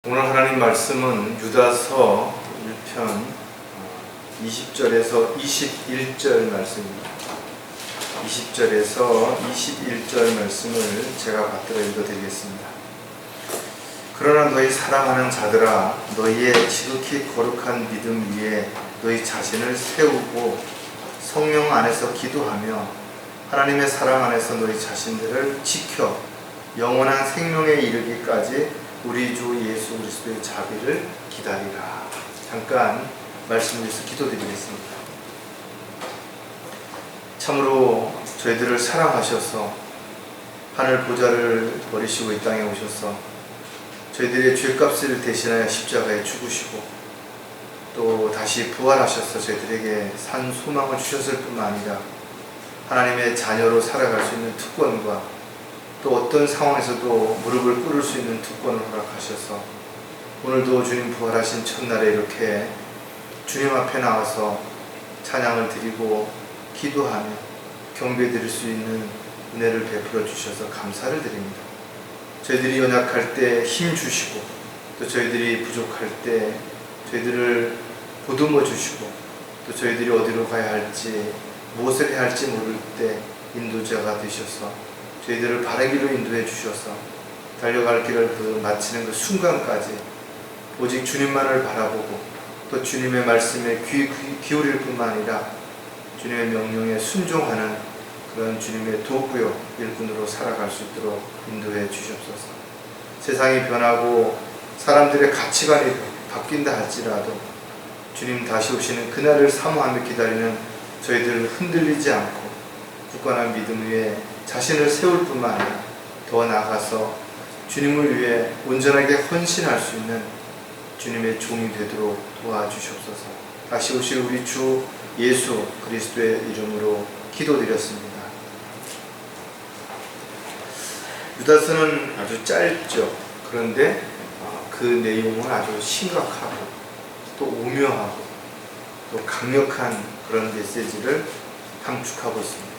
오늘 하나님 말씀은 유다서 1편 20절에서 21절 말씀입니다. 20절에서 21절 말씀을 제가 받들어 읽어드리겠습니다. 그러나 너희 사랑하는 자들아, 너희의 지극히 거룩한 믿음 위에 너희 자신을 세우고 성령 안에서 기도하며 하나님의 사랑 안에서 너희 자신들을 지켜 영원한 생명에 이르기까지 우리 주 예수 그리스도의 자비를 기다리라. 잠깐 말씀을 위해서 기도드리겠습니다. 참으로 저희들을 사랑하셔서 하늘 보좌를 버리시고 이 땅에 오셔서 저희들의 죄값을 대신하여 십자가에 죽으시고 또 다시 부활하셔서 저희들에게 산 소망을 주셨을 뿐만 아니라 하나님의 자녀로 살아갈 수 있는 특권과 또 어떤 상황에서도 무릎을 꿇을 수 있는 특권을 허락하셔서 오늘도 주님 부활하신 첫날에 이렇게 주님 앞에 나와서 찬양을 드리고 기도하며 경배 드릴 수 있는 은혜를 베풀어 주셔서 감사를 드립니다. 저희들이 연약할 때 힘 주시고 또 저희들이 부족할 때 저희들을 보듬어 주시고 또 저희들이 어디로 가야 할지 무엇을 해야 할지 모를 때 인도자가 되셔서 저희들을 바른 길로 인도해 주셔서 달려갈 길을 마치는 그 순간까지 오직 주님만을 바라보고 또 주님의 말씀에 귀 기울일 뿐만 아니라 주님의 명령에 순종하는 그런 주님의 도구요 일꾼으로 살아갈 수 있도록 인도해 주시옵소서. 세상이 변하고 사람들의 가치관이 바뀐다 할지라도 주님 다시 오시는 그날을 사모하며 기다리는 저희들을 흔들리지 않고 굳건한 믿음 위에 자신을 세울 뿐만 아니라 더 나아가서 주님을 위해 온전하게 헌신할 수 있는 주님의 종이 되도록 도와주시옵소서. 다시 오실 우리 주 예수 그리스도의 이름으로 기도드렸습니다. 유다서는 아주 짧죠. 그런데 그 내용은 아주 심각하고 또 오묘하고 또 강력한 그런 메시지를 함축하고 있습니다.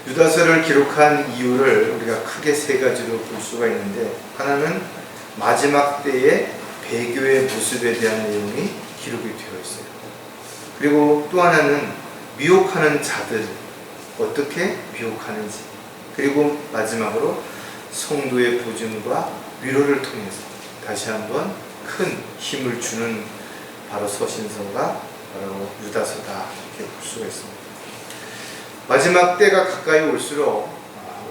유다서를 기록한 이유를 우리가 크게 세 가지로 볼 수가 있는데, 하나는 마지막 때의 배교의 모습에 대한 내용이 기록이 되어 있어요. 그리고 또 하나는 미혹하는 자들, 어떻게 미혹하는지, 그리고 마지막으로 성도의 보증과 위로를 통해서 다시 한번 큰 힘을 주는 바로 서신서가 바로 유다서다, 이렇게 볼 수가 있습니다. 마지막 때가 가까이 올수록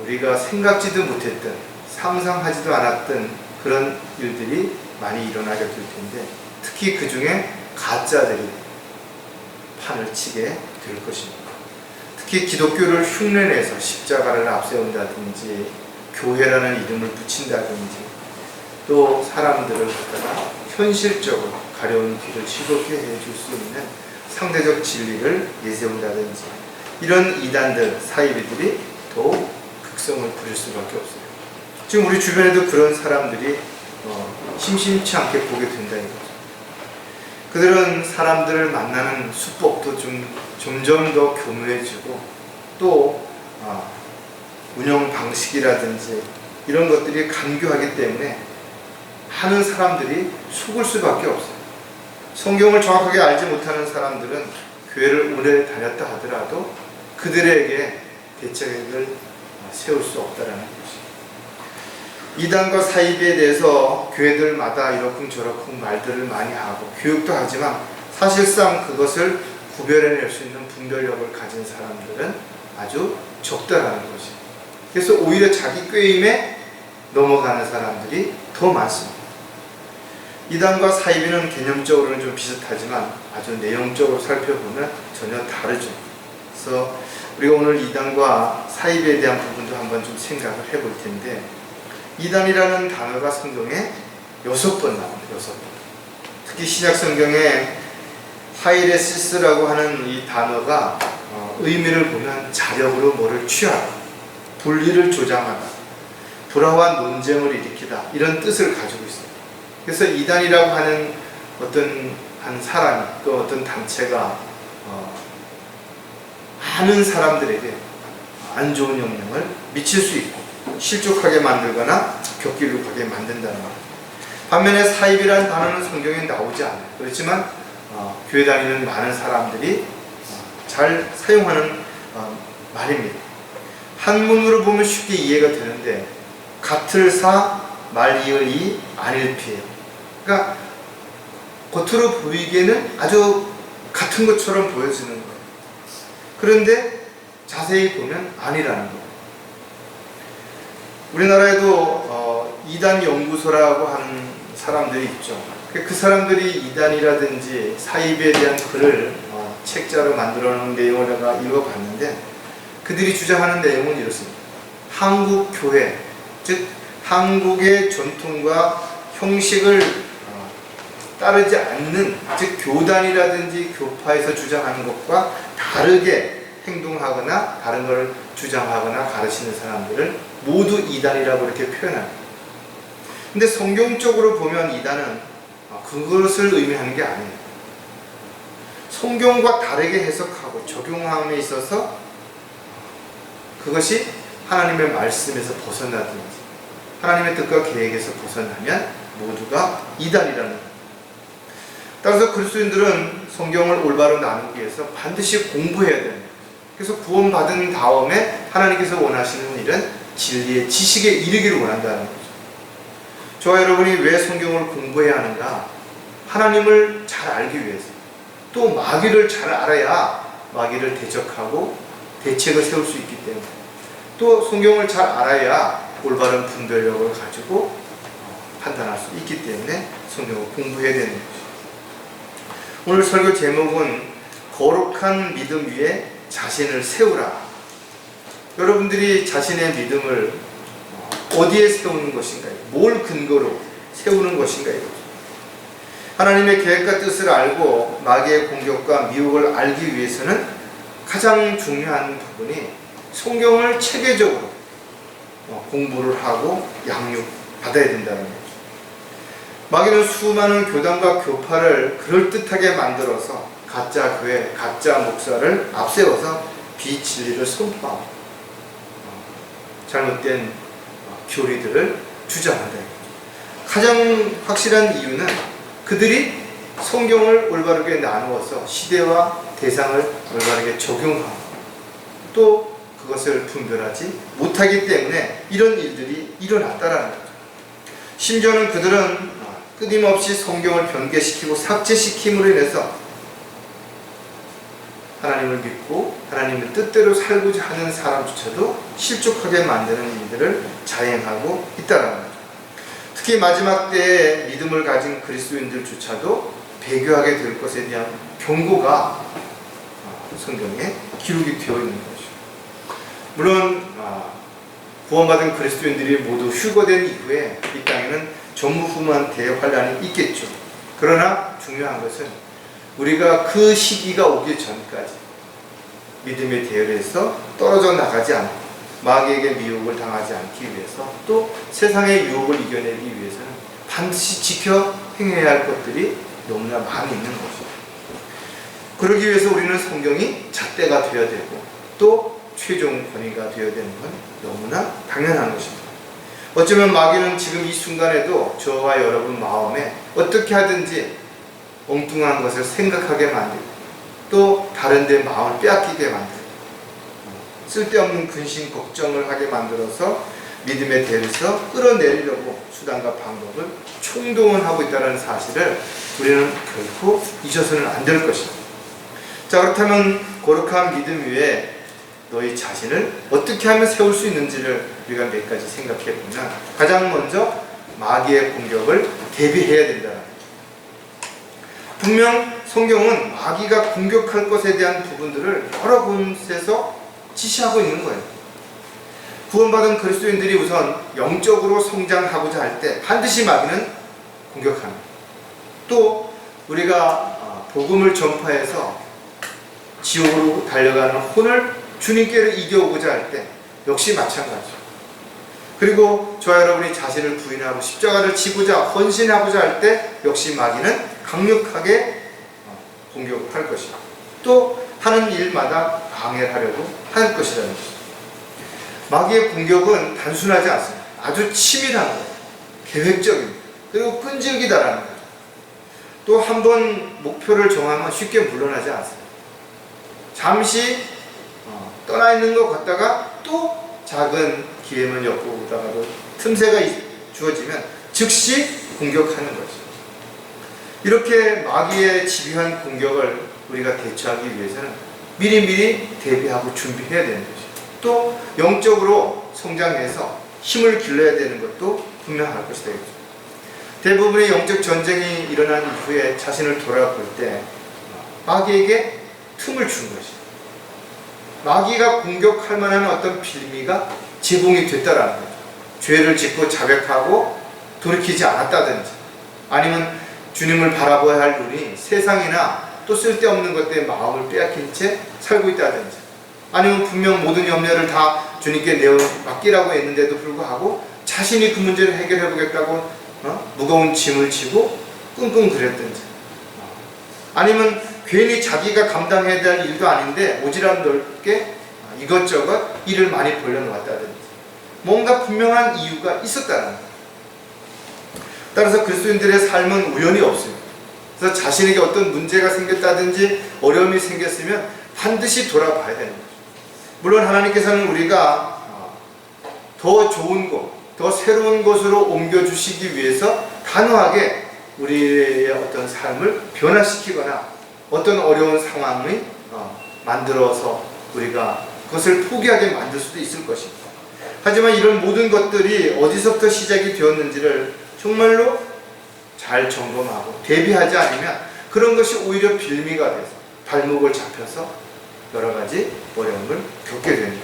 우리가 생각지도 못했던, 상상하지도 않았던 그런 일들이 많이 일어나게 될 텐데, 특히 그 중에 가짜들이 판을 치게 될 것입니다. 특히 기독교를 흉내내서 십자가를 앞세운다든지 교회라는 이름을 붙인다든지 또 사람들을 갖다가 현실적으로 가려운 길을 즐겁게 해줄 수 있는 상대적 진리를 내세운다든지 이런 이단들, 사이비들이 더욱 극성을 부릴 수밖에 없어요. 지금 우리 주변에도 그런 사람들이 심심치 않게 보게 된다 이거죠. 그들은 사람들을 만나는 수법도 점점 더 교묘해지고 또 운영 방식이라든지 이런 것들이 간교하기 때문에 많은 사람들이 속을 수밖에 없어요. 성경을 정확하게 알지 못하는 사람들은 교회를 오래 다녔다 하더라도 그들에게 대책을 세울 수 없다라는 것입니다. 이단과 사이비에 대해서 교회들마다 이러쿵저러쿵 말들을 많이 하고 교육도 하지만 사실상 그것을 구별해낼 수 있는 분별력을 가진 사람들은 아주 적다라는 것입니다. 그래서 오히려 자기 꾀임에 넘어가는 사람들이 더 많습니다. 이단과 사이비는 개념적으로는 좀 비슷하지만 아주 내용적으로 살펴보면 전혀 다르죠. 그래서 우리가 오늘 이단과 사이비에 대한 부분도 한번 좀 생각을 해볼 텐데, 이단이라는 단어가 성경에 6번 나옵니다. 6번. 특히 신약 성경에 하이레시스라고 하는 이 단어가 의미를 보면 자력으로 뭐를 취하다, 분리를 조장하다, 불화와 논쟁을 일으키다, 이런 뜻을 가지고 있습니다. 그래서 이단이라고 하는 어떤 한 사람이, 또 어떤 단체가 많은 사람들에게 안 좋은 영향을 미칠 수 있고 실족하게 만들거나 격길로 가게 만든다는 것. 반면에 사입이라는 단어는 성경에 나오지 않아요. 그렇지만 교회 다니는 많은 사람들이 잘 사용하는 말입니다. 한문으로 보면 쉽게 이해가 되는데 같을 사 말이을 이 안일피예요. 그러니까 겉으로 보이기에는 아주 같은 것처럼 보여지는 거예요. 그런데 자세히 보면 아니라는 거예요. 우리나라에도 이단 연구소라고 하는 사람들이 있죠. 그 사람들이 이단이라든지 사입에 대한 글을 책자로 만들어 놓은 내용을 내가 읽어봤는데 그들이 주장하는 내용은 이렇습니다. 한국 교회, 즉 한국의 전통과 형식을 따르지 않는, 즉 교단이라든지 교파에서 주장하는 것과 다르게 행동하거나 다른 것을 주장하거나 가르치는 사람들을 모두 이단이라고 이렇게 표현합니다. 근데 성경적으로 보면 이단은 그것을 의미하는 게 아니에요. 성경과 다르게 해석하고 적용함에 있어서 그것이 하나님의 말씀에서 벗어나든지 하나님의 뜻과 계획에서 벗어나면 모두가 이단이라는 거예요. 따라서 그리스도인들은 성경을 올바로 나누기 위해서 반드시 공부해야 됩니다. 그래서 구원받은 다음에 하나님께서 원하시는 일은 진리의 지식에 이르기를 원한다는 거죠. 저와 여러분이 왜 성경을 공부해야 하는가? 하나님을 잘 알기 위해서, 또 마귀를 잘 알아야 마귀를 대적하고 대책을 세울 수 있기 때문에, 또 성경을 잘 알아야 올바른 분별력을 가지고 판단할 수 있기 때문에 성경을 공부해야 되는 거죠. 오늘 설교 제목은 거룩한 믿음 위에 자신을 세우라. 여러분들이 자신의 믿음을 어디에 세우는 것인가요? 뭘 근거로 세우는 것인가요? 하나님의 계획과 뜻을 알고 마귀의 공격과 미혹을 알기 위해서는 가장 중요한 부분이 성경을 체계적으로 공부를 하고 양육받아야 된다는 거죠. 마귀는 수많은 교단과 교파를 그럴듯하게 만들어서 가짜 교회, 가짜 목사를 앞세워서 비진리를 선포하고 잘못된 교리들을 주장한다. 가장 확실한 이유는 그들이 성경을 올바르게 나누어서 시대와 대상을 올바르게 적용하고 또 그것을 분별하지 못하기 때문에 이런 일들이 일어났다라는 거죠. 심지어는 그들은 끊임없이 성경을 변개시키고 삭제시킴으로 인해서 하나님을 믿고 하나님의 뜻대로 살고자 하는 사람조차도 실족하게 만드는 일들을 자행하고 있다는 거죠. 특히 마지막 때에 믿음을 가진 그리스도인들조차도 배교하게 될 것에 대한 경고가 성경에 기록이 되어 있는 거죠. 물론 구원받은 그리스도인들이 모두 휴거된 이후에 이 땅에는 전무후무한 대환란이 있겠죠. 그러나 중요한 것은 우리가 그 시기가 오기 전까지 믿음의 대열에서 떨어져 나가지 않고 마귀에게 미혹을 당하지 않기 위해서 또 세상의 유혹을 이겨내기 위해서는 반드시 지켜 행해야 할 것들이 너무나 많이 있는 것이죠. 그러기 위해서 우리는 성경이 잣대가 되어야 되고 또 최종 권위가 되어야 되는 건 너무나 당연한 것입니다. 어쩌면 마귀는 지금 이 순간에도 저와 여러분 마음에 어떻게 하든지 엉뚱한 것을 생각하게 만들고 또 다른 데 마음을 빼앗기게 만들고 쓸데없는 근심 걱정을 하게 만들어서 믿음의 대에서 끌어내리려고 수단과 방법을 총동원하고 있다는 사실을 우리는 결코 잊어서는 안 될 것입니다. 자, 그렇다면 거룩한 믿음 위에 너희 자신을 어떻게 하면 세울 수 있는지를 우리가 몇 가지 생각해 보면 가장 먼저 마귀의 공격을 대비해야 된다는 거죠. 분명 성경은 마귀가 공격할 것에 대한 부분들을 여러 곳에서 지시하고 있는 거예요. 구원받은 그리스도인들이 우선 영적으로 성장하고자 할 때 반드시 마귀는 공격합니다. 또 우리가 복음을 전파해서 지옥으로 달려가는 혼을 주님께로 이겨오고자 할 때 역시 마찬가지죠. 그리고 저와 여러분이 자신을 부인하고 십자가를 지고자 헌신하고자 할 때 역시 마귀는 강력하게 공격할 것이고 또 하는 일마다 방해를 하려고 할 것이라는 것이죠. 마귀의 공격은 단순하지 않습니다. 아주 치밀한 거예요. 계획적입니다. 그리고 끈질기다라는 거죠. 또 한 번 목표를 정하면 쉽게 물러나지 않습니다. 잠시 떠나 있는 것 같다가 또 작은 기회만 엿보다가도 틈새가 주어지면 즉시 공격하는 거죠. 이렇게 마귀의 집요한 공격을 우리가 대처하기 위해서는 미리미리 대비하고 준비해야 되는 거죠. 또 영적으로 성장해서 힘을 길러야 되는 것도 분명할 것이다. 대부분의 영적 전쟁이 일어난 이후에 자신을 돌아볼 때 마귀에게 틈을 준 것이죠. 마귀가 공격할 만한 어떤 빌미가 제공이 됐다라는 거죠. 죄를 짓고 자백하고 돌이키지 않았다든지, 아니면 주님을 바라봐야 할 눈이 세상이나 또 쓸데없는 것 때문에 마음을 빼앗긴 채 살고 있다든지, 아니면 분명 모든 염려를 다 주님께 내어 맡기라고 했는데도 불구하고 자신이 그 문제를 해결해 보겠다고 무거운 짐을 지고 끙끙 그랬든지, 아니면 괜히 자기가 감당해야 될 일도 아닌데 오지랖 넓게 이것저것 일을 많이 벌려놓았다든지, 뭔가 분명한 이유가 있었다는 거예요. 따라서 그리스도인들의 삶은 우연이 없습니다. 그래서 자신에게 어떤 문제가 생겼다든지 어려움이 생겼으면 반드시 돌아봐야 되는 거죠. 물론 하나님께서는 우리가 더 좋은 곳, 더 새로운 곳으로 옮겨주시기 위해서 단호하게 우리의 어떤 삶을 변화시키거나 어떤 어려운 상황을 만들어서 우리가 그것을 포기하게 만들 수도 있을 것입니다. 하지만 이런 모든 것들이 어디서부터 시작이 되었는지를 정말로 잘 점검하고 대비하지 않으면 그런 것이 오히려 빌미가 돼서 발목을 잡혀서 여러 가지 어려움을 겪게 되는 거죠.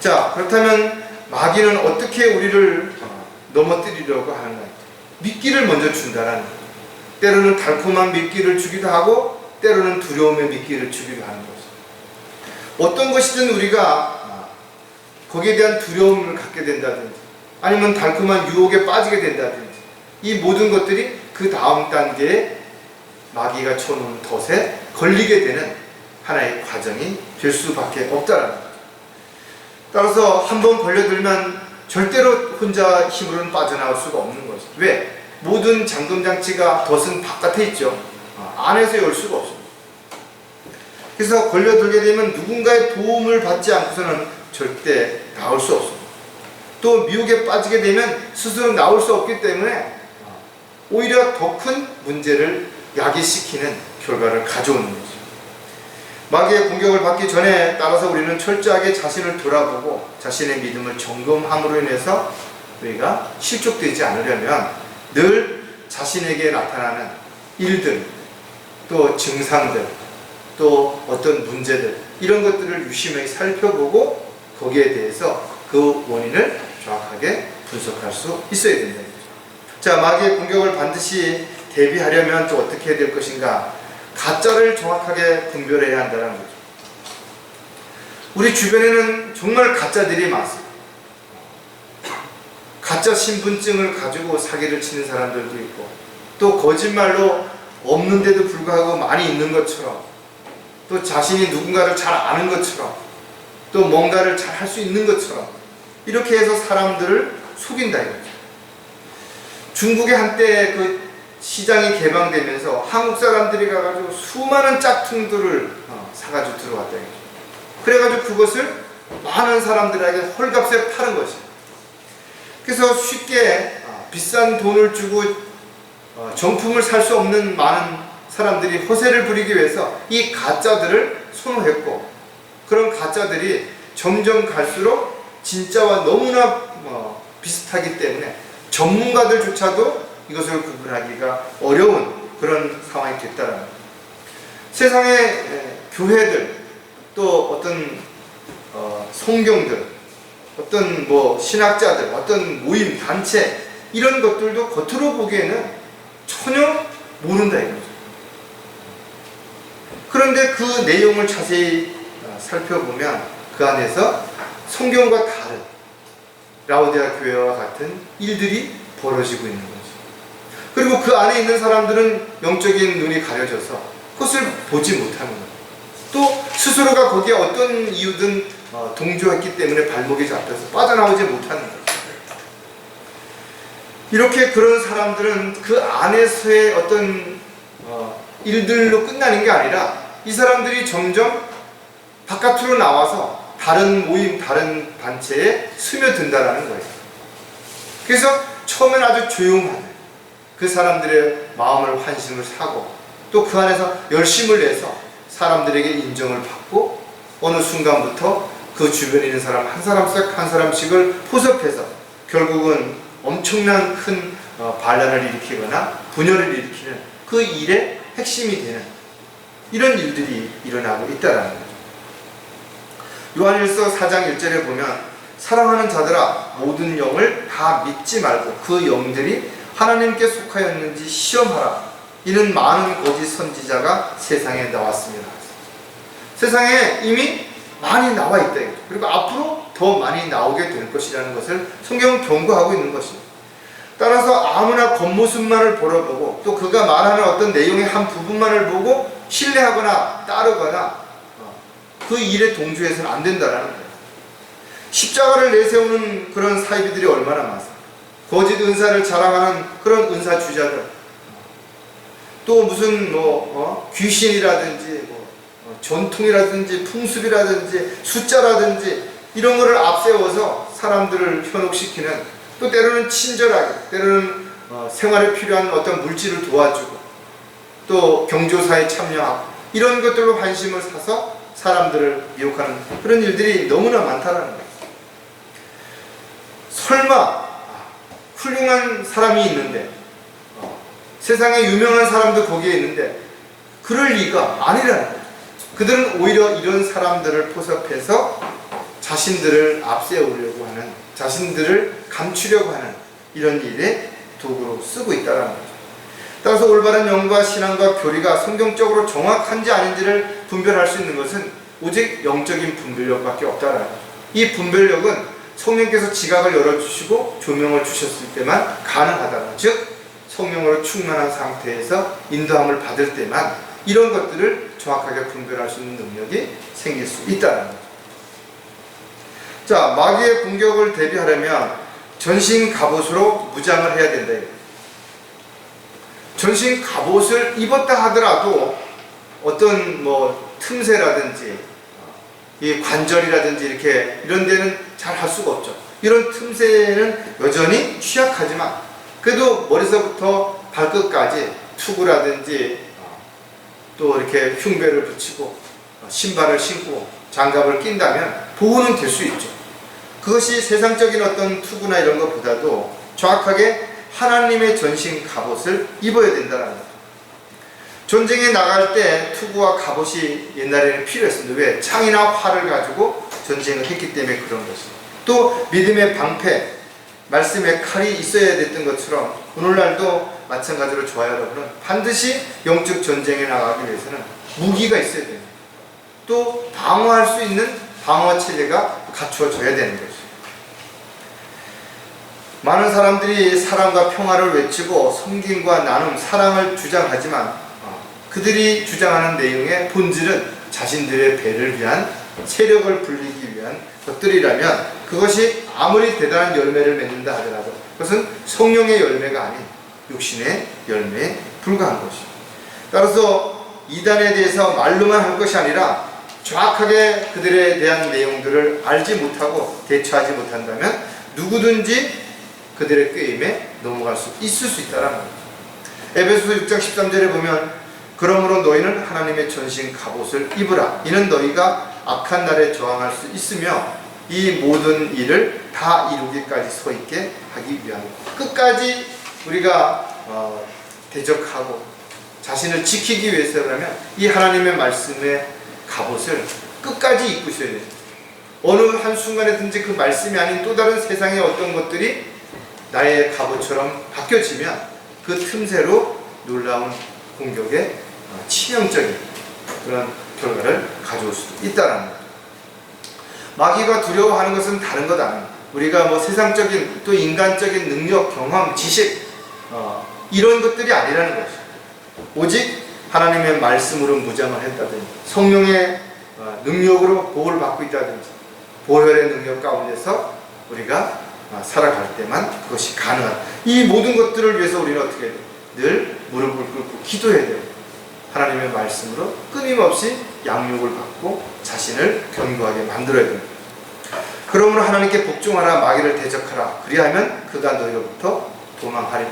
자, 그렇다면 마귀는 어떻게 우리를 넘어뜨리려고 하는가? 미끼를 먼저 준다라는 거예요. 때로는 달콤한 미끼를 주기도 하고 때로는 두려움의 미끼를 주기도 하는 거죠. 어떤 것이든 우리가 거기에 대한 두려움을 갖게 된다든지, 아니면 달콤한 유혹에 빠지게 된다든지, 이 모든 것들이 그 다음 단계에 마귀가 쳐놓은 덫에 걸리게 되는 하나의 과정이 될 수밖에 없다는 거죠. 따라서 한번 걸려들면 절대로 혼자 힘으로는 빠져나올 수가 없는 거죠. 왜? 모든 잠금장치가 덫은 바깥에 있죠. 안에서 열 수가 없습니다. 그래서 걸려들게 되면 누군가의 도움을 받지 않고서는 절대 나올 수 없습니다. 또 미혹에 빠지게 되면 스스로 나올 수 없기 때문에 오히려 더 큰 문제를 야기시키는 결과를 가져오는 거죠. 마귀의 공격을 받기 전에 따라서 우리는 철저하게 자신을 돌아보고 자신의 믿음을 점검함으로 인해서 우리가 실족되지 않으려면 늘 자신에게 나타나는 일들, 또 증상들, 또 어떤 문제들, 이런 것들을 유심히 살펴보고 거기에 대해서 그 원인을 정확하게 분석할 수 있어야 된다. 자, 마귀의 공격을 반드시 대비하려면 또 어떻게 해야 될 것인가? 가짜를 정확하게 분별해야 한다는 거죠. 우리 주변에는 정말 가짜들이 많습니다. 가짜 신분증을 가지고 사기를 치는 사람들도 있고, 또 거짓말로 없는데도 불구하고 많이 있는 것처럼, 또 자신이 누군가를 잘 아는 것처럼, 또 뭔가를 잘 할 수 있는 것처럼 이렇게 해서 사람들을 속인다 이거죠. 중국에 한때 그 시장이 개방되면서 한국 사람들이 가가지고 수많은 짝퉁들을 사가지고 들어왔다 이거죠. 그래가지고 그것을 많은 사람들에게 헐값에 파는 것이에요. 그래서 쉽게 비싼 돈을 주고 정품을 살 수 없는 많은 사람들이 허세를 부리기 위해서 이 가짜들을 선호했고, 그런 가짜들이 점점 갈수록 진짜와 너무나 비슷하기 때문에 전문가들조차도 이것을 구분하기가 어려운 그런 상황이 됐다는 거예요. 세상의 교회들, 또 어떤 성경들, 어떤 신학자들, 어떤 모임, 단체, 이런 것들도 겉으로 보기에는 전혀 모른다 이거죠. 그런데 그 내용을 자세히 살펴보면 그 안에서 성경과 다른 라오디아 교회와 같은 일들이 벌어지고 있는 거죠. 그리고 그 안에 있는 사람들은 영적인 눈이 가려져서 그것을 보지 못하는 거예요. 또 스스로가 거기에 어떤 이유든 동조했기 때문에 발목이 잡혀서 빠져나오지 못하는 거예요. 이렇게 그런 사람들은 그 안에서의 어떤 일들로 끝나는 게 아니라 이 사람들이 점점 바깥으로 나와서 다른 모임, 다른 단체에 스며든다라는 거예요. 그래서 처음엔 아주 조용하게 그 사람들의 마음을 환심을 사고 또 그 안에서 열심을 내서 사람들에게 인정을 받고 어느 순간부터 그 주변에 있는 사람 한 사람씩 한 사람씩을 포섭해서 결국은 엄청난 큰 반란을 일으키거나 분열을 일으키는 그 일의 핵심이 되는 이런 일들이 일어나고 있다는 거죠. 요한일서 4장 1절에 보면 사랑하는 자들아 모든 영을 다 믿지 말고 그 영들이 하나님께 속하였는지 시험하라. 이는 많은 거짓 선지자가 세상에 나왔습니다. 세상에 이미 많이 나와 있다. 그리고 앞으로 더 많이 나오게 될 것이라는 것을 성경은 경고하고 있는 것입니다. 따라서 아무나 겉모습만을 보고 또 그가 말하는 어떤 내용의 한 부분만을 보고 신뢰하거나 따르거나 그 일에 동조해서는 안 된다는 거예요. 십자가를 내세우는 그런 사이비들이 얼마나 많습니까? 거짓 은사를 자랑하는 그런 은사 주자들, 또 무슨 귀신이라든지 전통이라든지 풍습이라든지 숫자라든지 이런 거를 앞세워서 사람들을 현혹시키는, 또 때로는 친절하게, 때로는 생활에 필요한 어떤 물질을 도와주고 또 경조사에 참여하고 이런 것들로 관심을 사서 사람들을 미혹하는 그런 일들이 너무나 많다는 거예요. 설마 훌륭한 사람이 있는데 세상에 유명한 사람도 거기에 있는데 그럴 리가 아니라는 거예요. 그들은 오히려 이런 사람들을 포섭해서 자신들을 앞세우려고 하는, 자신들을 감추려고 하는 이런 일에 도구로 쓰고 있다는 거죠. 따라서 올바른 영과 신앙과 교리가 성경적으로 정확한지 아닌지를 분별할 수 있는 것은 오직 영적인 분별력밖에 없다는 거죠. 이 분별력은 성령께서 지각을 열어주시고 조명을 주셨을 때만 가능하다는 거죠. 즉 성령으로 충만한 상태에서 인도함을 받을 때만 이런 것들을 정확하게 분별할 수 있는 능력이 생길 수 있다는 거죠. 자, 마귀의 공격을 대비하려면 전신 갑옷으로 무장을 해야 된다. 전신 갑옷을 입었다 하더라도 어떤 틈새라든지 이 관절이라든지 이렇게 이런 데는 잘 할 수가 없죠. 이런 틈새는 여전히 취약하지만 그래도 머리서부터 발끝까지 투구라든지 또 이렇게 흉배를 붙이고 신발을 신고 장갑을 낀다면 보호는 될 수 있죠. 그것이 세상적인 어떤 투구나 이런 것보다도 정확하게 하나님의 전신 갑옷을 입어야 된다는 거죠. 전쟁에 나갈 때 투구와 갑옷이 옛날에는 필요했습니다. 왜? 창이나 활을 가지고 전쟁을 했기 때문에 그런 것입니다. 또 믿음의 방패, 말씀의 칼이 있어야 됐던 것처럼 오늘날도 마찬가지로 좋아요. 여러분은 반드시 영적 전쟁에 나가기 위해서는 무기가 있어야 됩니다. 또 방어할 수 있는 방어 체계가 갖추어져야 되는 것입니다. 많은 사람들이 사랑과 평화를 외치고 섬김과 나눔, 사랑을 주장하지만 그들이 주장하는 내용의 본질은 자신들의 배를 위한, 세력을 불리기 위한 것들이라면 그것이 아무리 대단한 열매를 맺는다 하더라도 그것은 성령의 열매가 아닌 육신의 열매에 불과한 것입니다. 따라서 이단에 대해서 말로만 할 것이 아니라 정확하게 그들에 대한 내용들을 알지 못하고 대처하지 못한다면 누구든지 그들의 꾀임에 넘어갈 수 있을 수 있다는 겁니다. 에베소서 6장 13절에 보면 그러므로 너희는 하나님의 전신 갑옷을 입으라. 이는 너희가 악한 날에 저항할 수 있으며 이 모든 일을 다 이루기까지 서 있게 하기 위함. 끝까지 우리가 대적하고 자신을 지키기 위해서라면 이 하나님의 말씀의 갑옷을 끝까지 입고 있어야 됩니다. 어느 한순간에든지 그 말씀이 아닌 또 다른 세상의 어떤 것들이 나의 갑옷처럼 바뀌어지면 그 틈새로 놀라운 공격에 치명적인 그런 결과를 가져올 수도 있다는 거죠. 마귀가 두려워하는 것은 다른 것 아닙니다. 우리가 세상적인 또 인간적인 능력, 경험, 지식 이런 것들이 아니라는 것이죠. 오직 하나님의 말씀으로 무장을 했다든지 성령의 능력으로 보호를 받고 있다든지 보혈의 능력 가운데서 우리가 살아갈 때만 그것이 가능한, 이 모든 것들을 위해서 우리는 어떻게 해야 돼요? 늘 무릎을 꿇고 기도해야 돼요. 하나님의 말씀으로 끊임없이 양육을 받고 자신을 견고하게 만들어야 됩니다. 그러므로 하나님께 복종하라, 마귀를 대적하라, 그리하면 그가 너희로부터 도망하리라.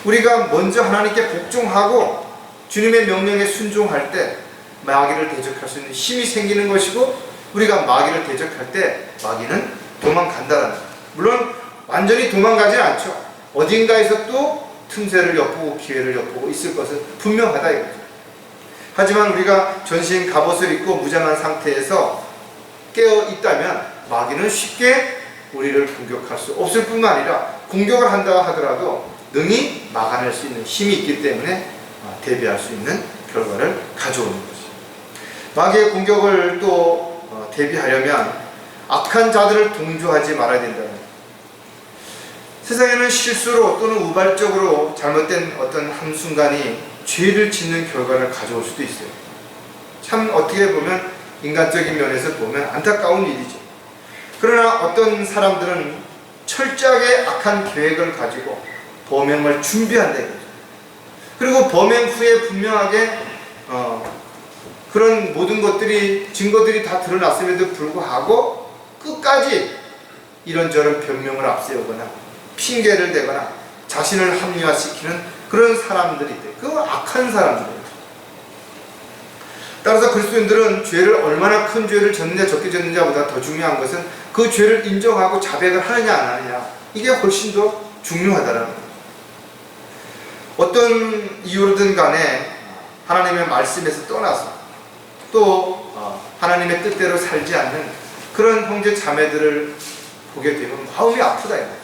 우리가 먼저 하나님께 복종하고 주님의 명령에 순종할 때 마귀를 대적할 수 있는 힘이 생기는 것이고, 우리가 마귀를 대적할 때 마귀는 도망간다는 거예요. 물론 완전히 도망가지 않죠. 어딘가에서 또 틈새를 엿보고 기회를 엿보고 있을 것은 분명하다 이거죠. 하지만 우리가 전신 갑옷을 입고 무장한 상태에서 깨어 있다면 마귀는 쉽게 우리를 공격할 수 없을 뿐만 아니라, 공격을 한다 하더라도 능히 막아낼 수 있는 힘이 있기 때문에 대비할 수 있는 결과를 가져오는 것이죠. 마귀의 공격을 또 대비하려면 악한 자들을 동조하지 말아야 된다는 거예요. 세상에는 실수로 또는 우발적으로 잘못된 어떤 한순간이 죄를 짓는 결과를 가져올 수도 있어요. 참 어떻게 보면 인간적인 면에서 보면 안타까운 일이죠. 그러나 어떤 사람들은 철저하게 악한 계획을 가지고 범행을 준비한다 이거죠. 그리고 범행 후에 분명하게 그런 모든 것들이, 증거들이 다 드러났음에도 불구하고 끝까지 이런저런 변명을 앞세우거나 핑계를 대거나 자신을 합리화시키는 그런 사람들이 있대요. 그 악한 사람들이에요. 따라서 그리스도인들은 죄를 얼마나 큰 죄를 졌느냐 적게 졌느냐보다 더 중요한 것은 그 죄를 인정하고 자백을 하느냐 안 하느냐, 이게 훨씬 더 중요하다는 거예요. 어떤 이유로든 간에 하나님의 말씀에서 떠나서 또 하나님의 뜻대로 살지 않는 그런 형제 자매들을 보게 되면 마음이 아프다 이거예요.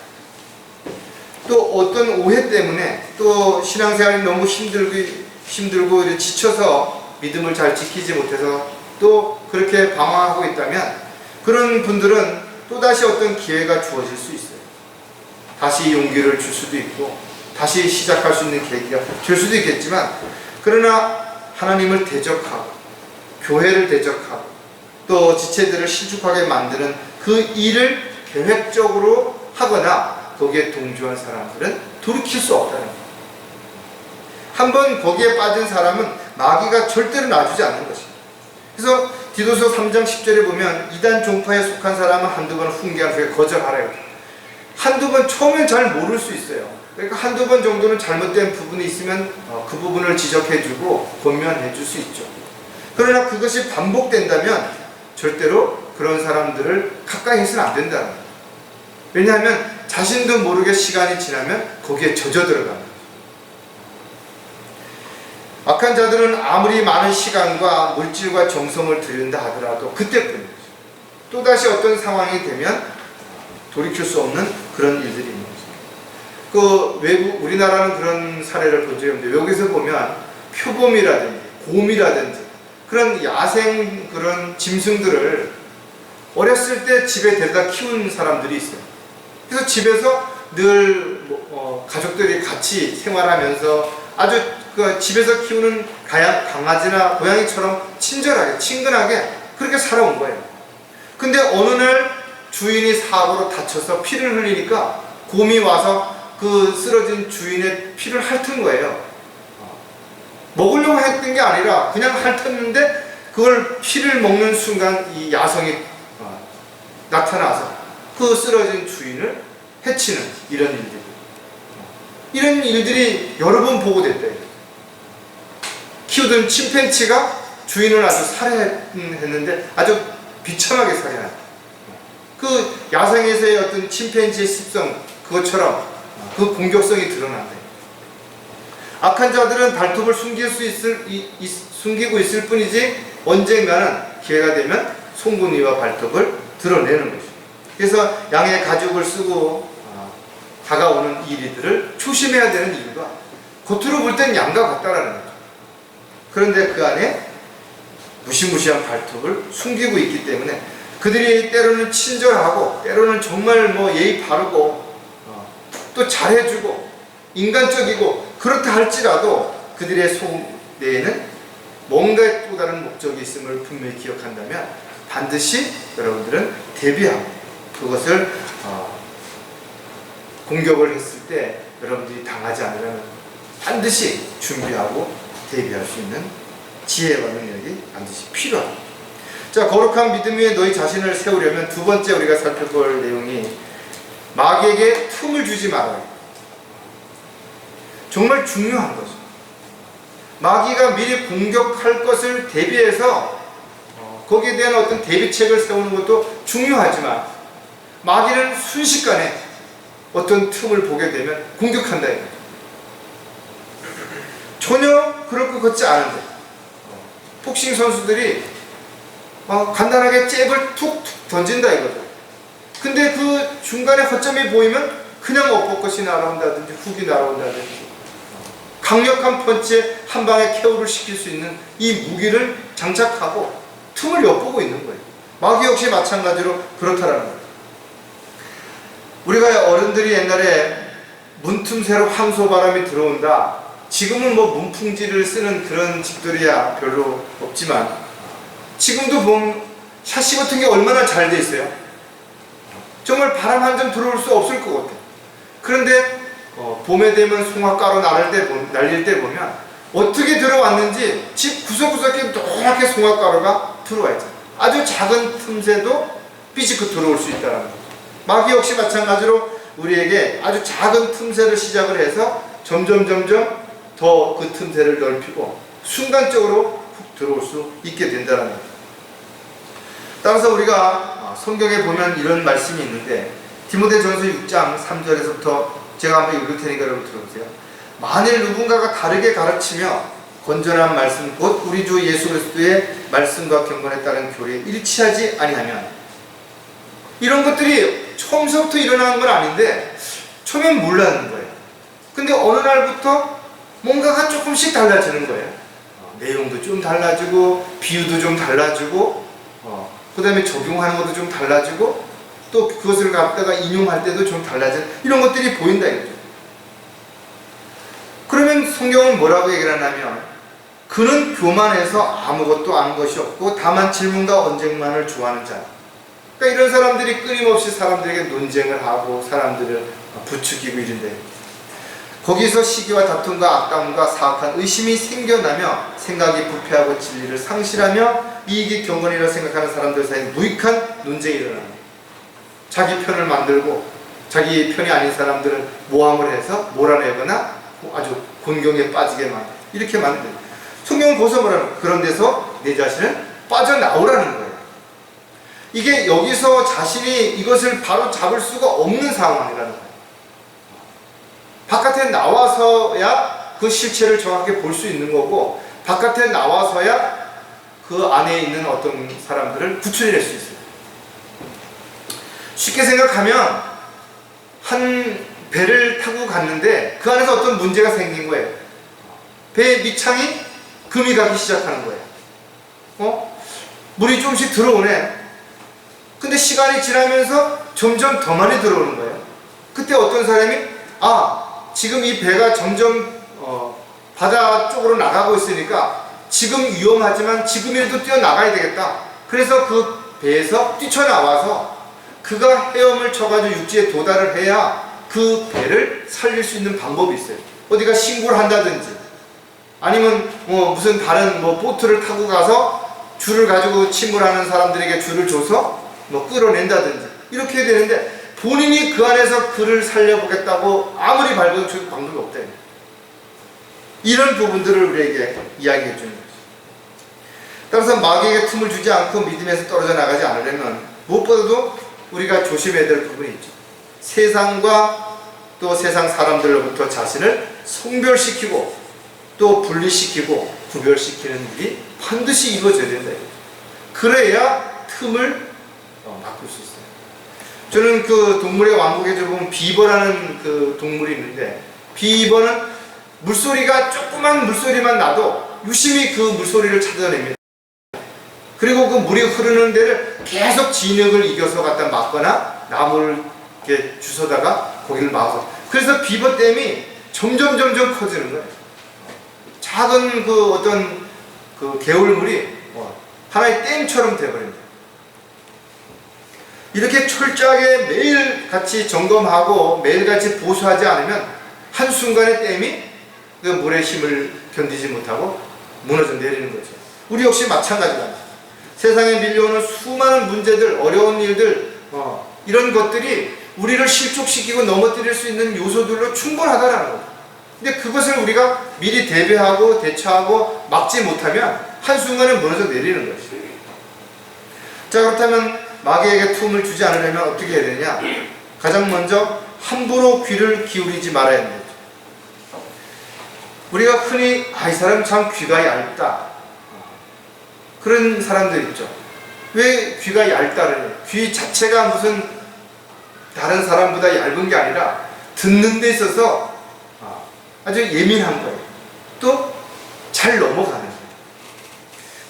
또 어떤 오해 때문에 또 신앙생활이 너무 힘들고 지쳐서 믿음을 잘 지키지 못해서 또 그렇게 방황하고 있다면, 그런 분들은 또다시 어떤 기회가 주어질 수 있어요. 다시 용기를 줄 수도 있고 다시 시작할 수 있는 계기가 될 수도 있겠지만, 그러나 하나님을 대적하고 교회를 대적하고 또 지체들을 신축하게 만드는 그 일을 계획적으로 하거나 거기에 동조한 사람들은 돌이킬 수 없다는 거예요. 한번 거기에 빠진 사람은 마귀가 절대로 놔주지 않는 것입니다. 그래서 디도서 3장 10절에 보면 이단 종파에 속한 사람은 한두 번 훈계한 후에 거절하래요. 한두 번 처음엔 잘 모를 수 있어요. 그러니까 한두 번 정도는 잘못된 부분이 있으면 그 부분을 지적해주고 권면해줄 수 있죠. 그러나 그것이 반복된다면 절대로 그런 사람들을 가까이 해서는 안 된다는 거예요. 왜냐하면 자신도 모르게 시간이 지나면 거기에 젖어 들어갑니다. 악한 자들은 아무리 많은 시간과 물질과 정성을 들인다 하더라도 그때뿐이죠. 또다시 어떤 상황이 되면 돌이킬 수 없는 그런 일들이 있는 거죠. 우리나라는 그런 사례를 본 적이 없는데, 외국에서 보면 표범이라든지 곰이라든지 그런 야생 그런 짐승들을 어렸을 때 집에 데려다 키운 사람들이 있어요. 그래서 집에서 늘 가족들이 같이 생활하면서 아주 집에서 키우는 강아지나 고양이처럼 친절하게 친근하게 그렇게 살아온 거예요. 근데 어느 날 주인이 사고로 다쳐서 피를 흘리니까 곰이 와서 그 쓰러진 주인의 피를 핥은 거예요. 먹으려고 했던 게 아니라 그냥 핥았는데 그걸 피를 먹는 순간 이 야성이 나타나서 그 쓰러진 주인을 해치는 이런 일들이 여러 번 보고됐대요. 키우던 침팬치가 주인을 아주 살해했는데 아주 비참하게 살해한, 그 야생에서의 어떤 침팬지의 습성 그것처럼 그 공격성이 드러난다. 악한 자들은 발톱을 숨기고 있을 뿐이지 언젠가는 기회가 되면 송곳니와 발톱을 드러내는 것이죠. 그래서 양의 가죽을 쓰고 다가오는 이리들을 조심해야 되는 이유가 겉으로 볼 땐 양과 같다라는 거죠. 그런데 그 안에 무시무시한 발톱을 숨기고 있기 때문에 그들이 때로는 친절하고 때로는 정말 예의 바르고 또 잘해주고 인간적이고 그렇다 할지라도 그들의 속내에는 뭔가 또 다른 목적이 있음을 분명히 기억한다면 반드시 여러분들은 대비하고 그것을 공격을 했을 때 여러분들이 당하지 않으려면 반드시 준비하고 대비할 수 있는 지혜와 능력이 반드시 필요합니다. 자, 거룩한 믿음 위에 너희 자신을 세우려면 두 번째 우리가 살펴볼 내용이 마귀에게 틈을 주지 말아요. 정말 중요한 거죠. 마귀가 미리 공격할 것을 대비해서 거기에 대한 어떤 대비책을 세우는 것도 중요하지만 마귀는 순식간에 어떤 틈을 보게 되면 공격한다. 전혀 그럴 것 같지 않은데 복싱 선수들이 간단하게 잽을 툭툭 던진다 이거죠. 근데 그 중간에 허점이 보이면 그냥 엇벚것이 날아온다든지 훅이 날아온다든지 강력한 펀치에 한 방에 KO를 시킬 수 있는 이 무기를 장착하고 틈을 엿보고 있는 거예요. 마귀 역시 마찬가지로 그렇다라는 거예요. 우리가 어른들이 옛날에 문틈새로 황소바람이 들어온다. 지금은 뭐 문풍지를 쓰는 그런 집들이야 별로 없지만 지금도 보면 샤시 같은 게 얼마나 잘 돼 있어요. 정말 바람 한 점 들어올 수 없을 것 같아요. 그런데 봄에 되면 송화가루 날릴 때 보면 어떻게 들어왔는지 집 구석구석에 노랗게 송화가루가 들어와 있잖아요. 아주 작은 틈새도 삐지고 들어올 수 있다는 거죠. 마귀 역시 마찬가지로 우리에게 아주 작은 틈새를 시작을 해서 점점 더 그 틈새를 넓히고 순간적으로 훅 들어올 수 있게 된다는 거죠. 따라서 우리가 성경에 보면 이런 말씀이 있는데 디모데전서 6장 3절에서부터 제가 한번 읽을 테니까 여러분 들어보세요. 만일 누군가가 다르게 가르치며 건전한 말씀 곧 우리 주 예수 그리스도의 말씀과 경건에 따른 교리에 일치하지 아니하면 이런 것들이 처음서부터 일어나는 건 아닌데 처음엔 몰랐는 거예요. 근데 어느 날부터 뭔가가 조금씩 달라지는 거예요. 내용도 좀 달라지고 비유도 좀 달라지고 그 다음에 적용하는 것도 좀 달라지고 또 그것을 갖다가 인용할 때도 좀 달라진 이런 것들이 보인다 이거죠. 그러면 성경은 뭐라고 얘기를 하냐면 그는 교만해서 아무것도 아는 것이 없고 다만 질문과 언쟁만을 좋아하는 자. 그러니까 이런 사람들이 끊임없이 사람들에게 논쟁을 하고 사람들을 부추기고 이런데 거기서 시기와 다툼과 악담과 사악한 의심이 생겨나며 생각이 부패하고 진리를 상실하며 이익이 경건이라 생각하는 사람들 사이에 무익한 논쟁이 일어납니다. 자기 편을 만들고 자기 편이 아닌 사람들을 모함을 해서 몰아내거나 아주 곤경에 빠지게 만들 이렇게 만듭니다. 성경은 거기서 뭐라는 그런 데서 내 자신을 빠져나오라는 거예요. 이게 여기서 자신이 이것을 바로 잡을 수가 없는 상황이라는 거예요. 바깥에 나와서야 그 실체를 정확하게 볼 수 있는 거고 바깥에 나와서야 그 안에 있는 어떤 사람들을 구출해낼 수 있어요. 쉽게 생각하면 한 배를 타고 갔는데 그 안에서 어떤 문제가 생긴 거예요. 배 밑창이 금이 가기 시작하는 거예요. 물이 조금씩 들어오네. 근데 시간이 지나면서 점점 더 많이 들어오는 거예요. 그때 어떤 사람이 지금 이 배가 점점 바다 쪽으로 나가고 있으니까 지금 위험하지만 지금이라도 뛰어나가야 되겠다. 그래서 그 배에서 뛰쳐나와서 그가 헤엄을 쳐가지고 육지에 도달을 해야 그 배를 살릴 수 있는 방법이 있어요. 어디가 신고를 한다든지 아니면 무슨 다른 보트를 타고 가서 줄을 가지고 침몰하는 사람들에게 줄을 줘서 끌어낸다든지 이렇게 해야 되는데 본인이 그 안에서 그를 살려보겠다고 아무리 밟아도 방법이 없다. 이런 부분들을 우리에게 이야기해 주는 거죠. 따라서 마귀에게 틈을 주지 않고 믿음에서 떨어져 나가지 않으려면 무엇보다도 우리가 조심해야 될 부분이 있죠. 세상과 또 세상 사람들로부터 자신을 성별시키고 또 분리시키고 구별시키는 일이 반드시 이루어져야 된다. 그래야 틈을 바꿀 수 있어요. 저는 그 동물의 왕국에 보면 비버라는 그 동물이 있는데 비버는 물소리가 조그만 물소리만 나도 유심히 그 물소리를 찾아냅니다. 그리고 그 물이 흐르는 데를 계속 진흙을 이겨서 갖다 막거나 나무를 이렇게 주워다가 거기를 막아서 그래서 비버댐이 점점 커지는 거예요. 작은 그 어떤 그 개울물이 하나의 댐처럼 돼버립니다. 이렇게 철저하게 매일같이 점검하고 매일같이 보수하지 않으면 한순간의 댐이 그 물의 힘을 견디지 못하고 무너져 내리는 거죠. 우리 역시 마찬가지다. 세상에 밀려오는 수많은 문제들, 어려운 일들, 이런 것들이 우리를 실족시키고 넘어뜨릴 수 있는 요소들로 충분하다라는 거죠. 근데 그것을 우리가 미리 대비하고 대처하고 막지 못하면 한순간에 무너져 내리는 것이죠. 자, 그렇다면 마귀에게 틈을 주지 않으려면 어떻게 해야 되냐? 가장 먼저 함부로 귀를 기울이지 말아야 합니다. 우리가 흔히 이 사람 참 귀가 얇다, 그런 사람들 있죠. 왜 귀가 얇다르냐? 귀 자체가 무슨 다른 사람보다 얇은 게 아니라 듣는 데 있어서 아주 예민한 거예요. 또 잘 넘어가는 거예요.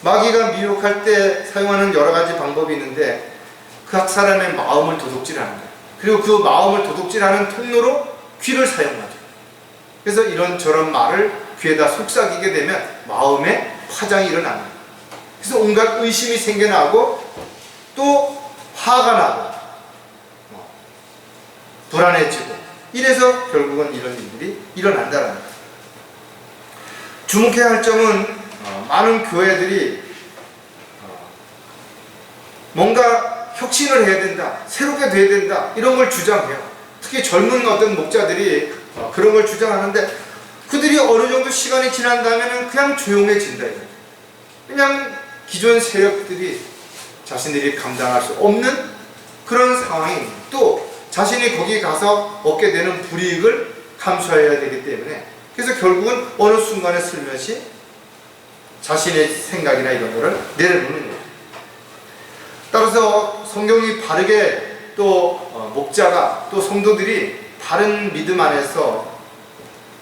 마귀가 미혹할 때 사용하는 여러 가지 방법이 있는데 그 사람의 마음을 도둑질하는 거예요. 그리고 그 마음을 도둑질하는 통로로 귀를 사용하죠. 그래서 이런저런 말을 귀에다 속삭이게 되면 마음에 파장이 일어납니다. 그래서 온갖 의심이 생겨나고 또 화가 나고 불안해지고, 이래서 결국은 이런 일들이 일어난다는 거예요. 주목해야 할 점은 많은 교회들이 뭔가 혁신을 해야 된다, 새롭게 돼야 된다, 이런 걸 주장해요. 특히 젊은 어떤 목자들이 그런 걸 주장하는데 그들이 어느 정도 시간이 지난 다음에는 그냥 조용해진다 이거죠. 그냥 기존 세력들이 자신들이 감당할 수 없는 그런 상황이, 또 자신이 거기 가서 얻게 되는 불이익을 감수해야 되기 때문에, 그래서 결국은 어느 순간에 슬며시 자신의 생각이나 이런 거를 내려놓는 거예요. 따라서 성경이 바르게 또 목자가 또 성도들이 바른 믿음 안에서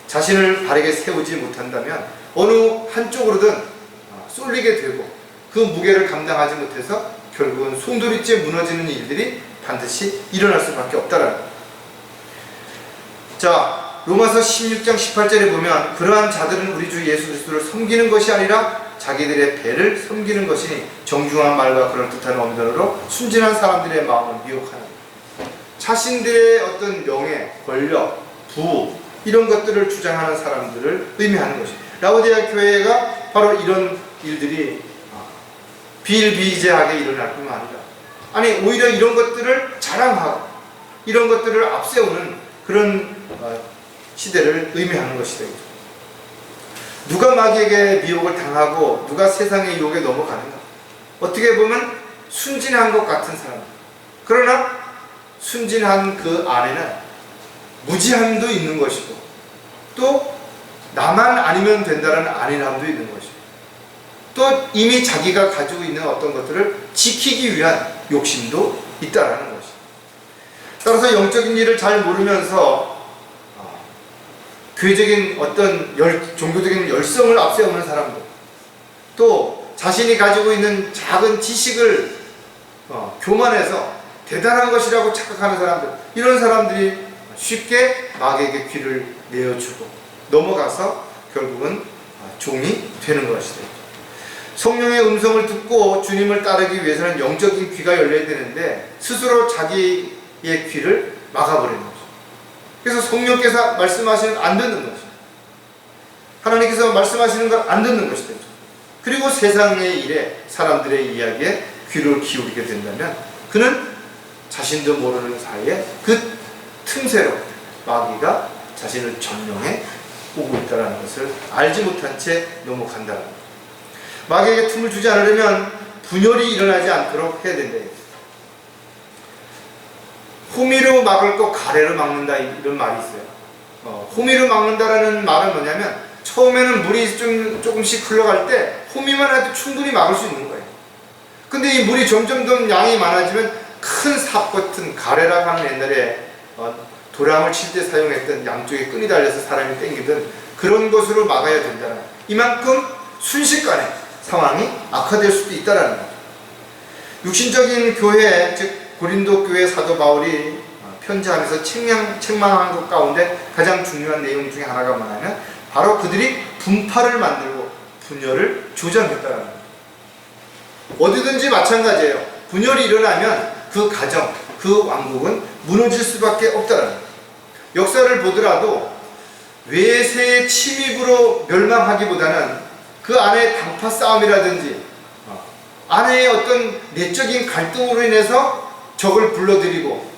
자신을 바르게 세우지 못한다면 어느 한쪽으로든 쏠리게 되고 그 무게를 감당하지 못해서 결국은 송두리째 무너지는 일들이 반드시 일어날 수밖에 없다라는 거예요. 자, 로마서 16장 18절에 보면 그러한 자들은 우리 주 예수 그리스도를 섬기는 것이 아니라 자기들의 배를 섬기는 것이니 정중한 말과 그럴듯한 언변으로 순진한 사람들의 마음을 미혹하는, 자신들의 어떤 명예, 권력, 부 이런 것들을 주장하는 사람들을 의미하는 것입니다. 라오디아 교회가 바로 이런 일들이 비일비재하게 일어날 뿐만 아니라, 아니 오히려 이런 것들을 자랑하고 이런 것들을 앞세우는 그런 시대를 의미하는 것이다. 누가 마귀에게 미혹을 당하고 누가 세상의 유혹에 넘어가는가? 어떻게 보면 순진한 것 같은 사람, 그러나 순진한 그 안에는 무지함도 있는 것이고 또 나만 아니면 된다는 안일함도 있는 것이고 또 이미 자기가 가지고 있는 어떤 것들을 지키기 위한 욕심도 있다라는 것이죠. 따라서 영적인 일을 잘 모르면서 교회적인 어떤 종교적인 열성을 앞세우는 사람들, 또 자신이 가지고 있는 작은 지식을 교만해서 대단한 것이라고 착각하는 사람들, 이런 사람들이 쉽게 마귀에게 귀를 내어주고 넘어가서 결국은 종이 되는 것이다. 성령의 음성을 듣고 주님을 따르기 위해서는 영적인 귀가 열려야 되는데 스스로 자기의 귀를 막아버리는 거죠. 그래서 성령께서 말씀하시는 안 듣는 것이죠. 하나님께서 말씀하시는 걸 안 듣는 것이죠. 그리고 세상의 일에 사람들의 이야기에 귀를 기울이게 된다면 그는 자신도 모르는 사이에 그 틈새로 마귀가 자신을 점령해 오고 있다는 것을 알지 못한 채 넘어간다는 거죠. 마귀에게 틈을 주지 않으려면 분열이 일어나지 않도록 해야 된다. 호미로 막을 거 가래로 막는다, 이런 말이 있어요. 호미로 막는다라는 말은 뭐냐면 처음에는 물이 조금씩 흘러갈 때 호미만 해도 충분히 막을 수 있는 거예요. 근데 이 물이 점점 더 양이 많아지면 큰 삽 같은 가래라고 하는 옛날에 도랑을 칠 때 사용했던 양쪽에 끈이 달려서 사람이 당기던 그런 것으로 막아야 된다는, 이만큼 순식간에 상황이 악화될 수도 있다는 거죠. 육신적인 교회, 즉 고린도 교회 사도 바울이 편지하면서 책망한 것 가운데 가장 중요한 내용 중에 하나가 뭐냐면 바로 그들이 분파를 만들고 분열을 조장했다는 거예요. 어디든지 마찬가지예요. 분열이 일어나면 그 그 가정, 그 왕국은 무너질 수밖에 없다는 거예요. 역사를 보더라도 외세의 침입으로 멸망하기보다는 그 안에 당파 싸움이라든지 아내의 어떤 내적인 갈등으로 인해서 적을 불러들이고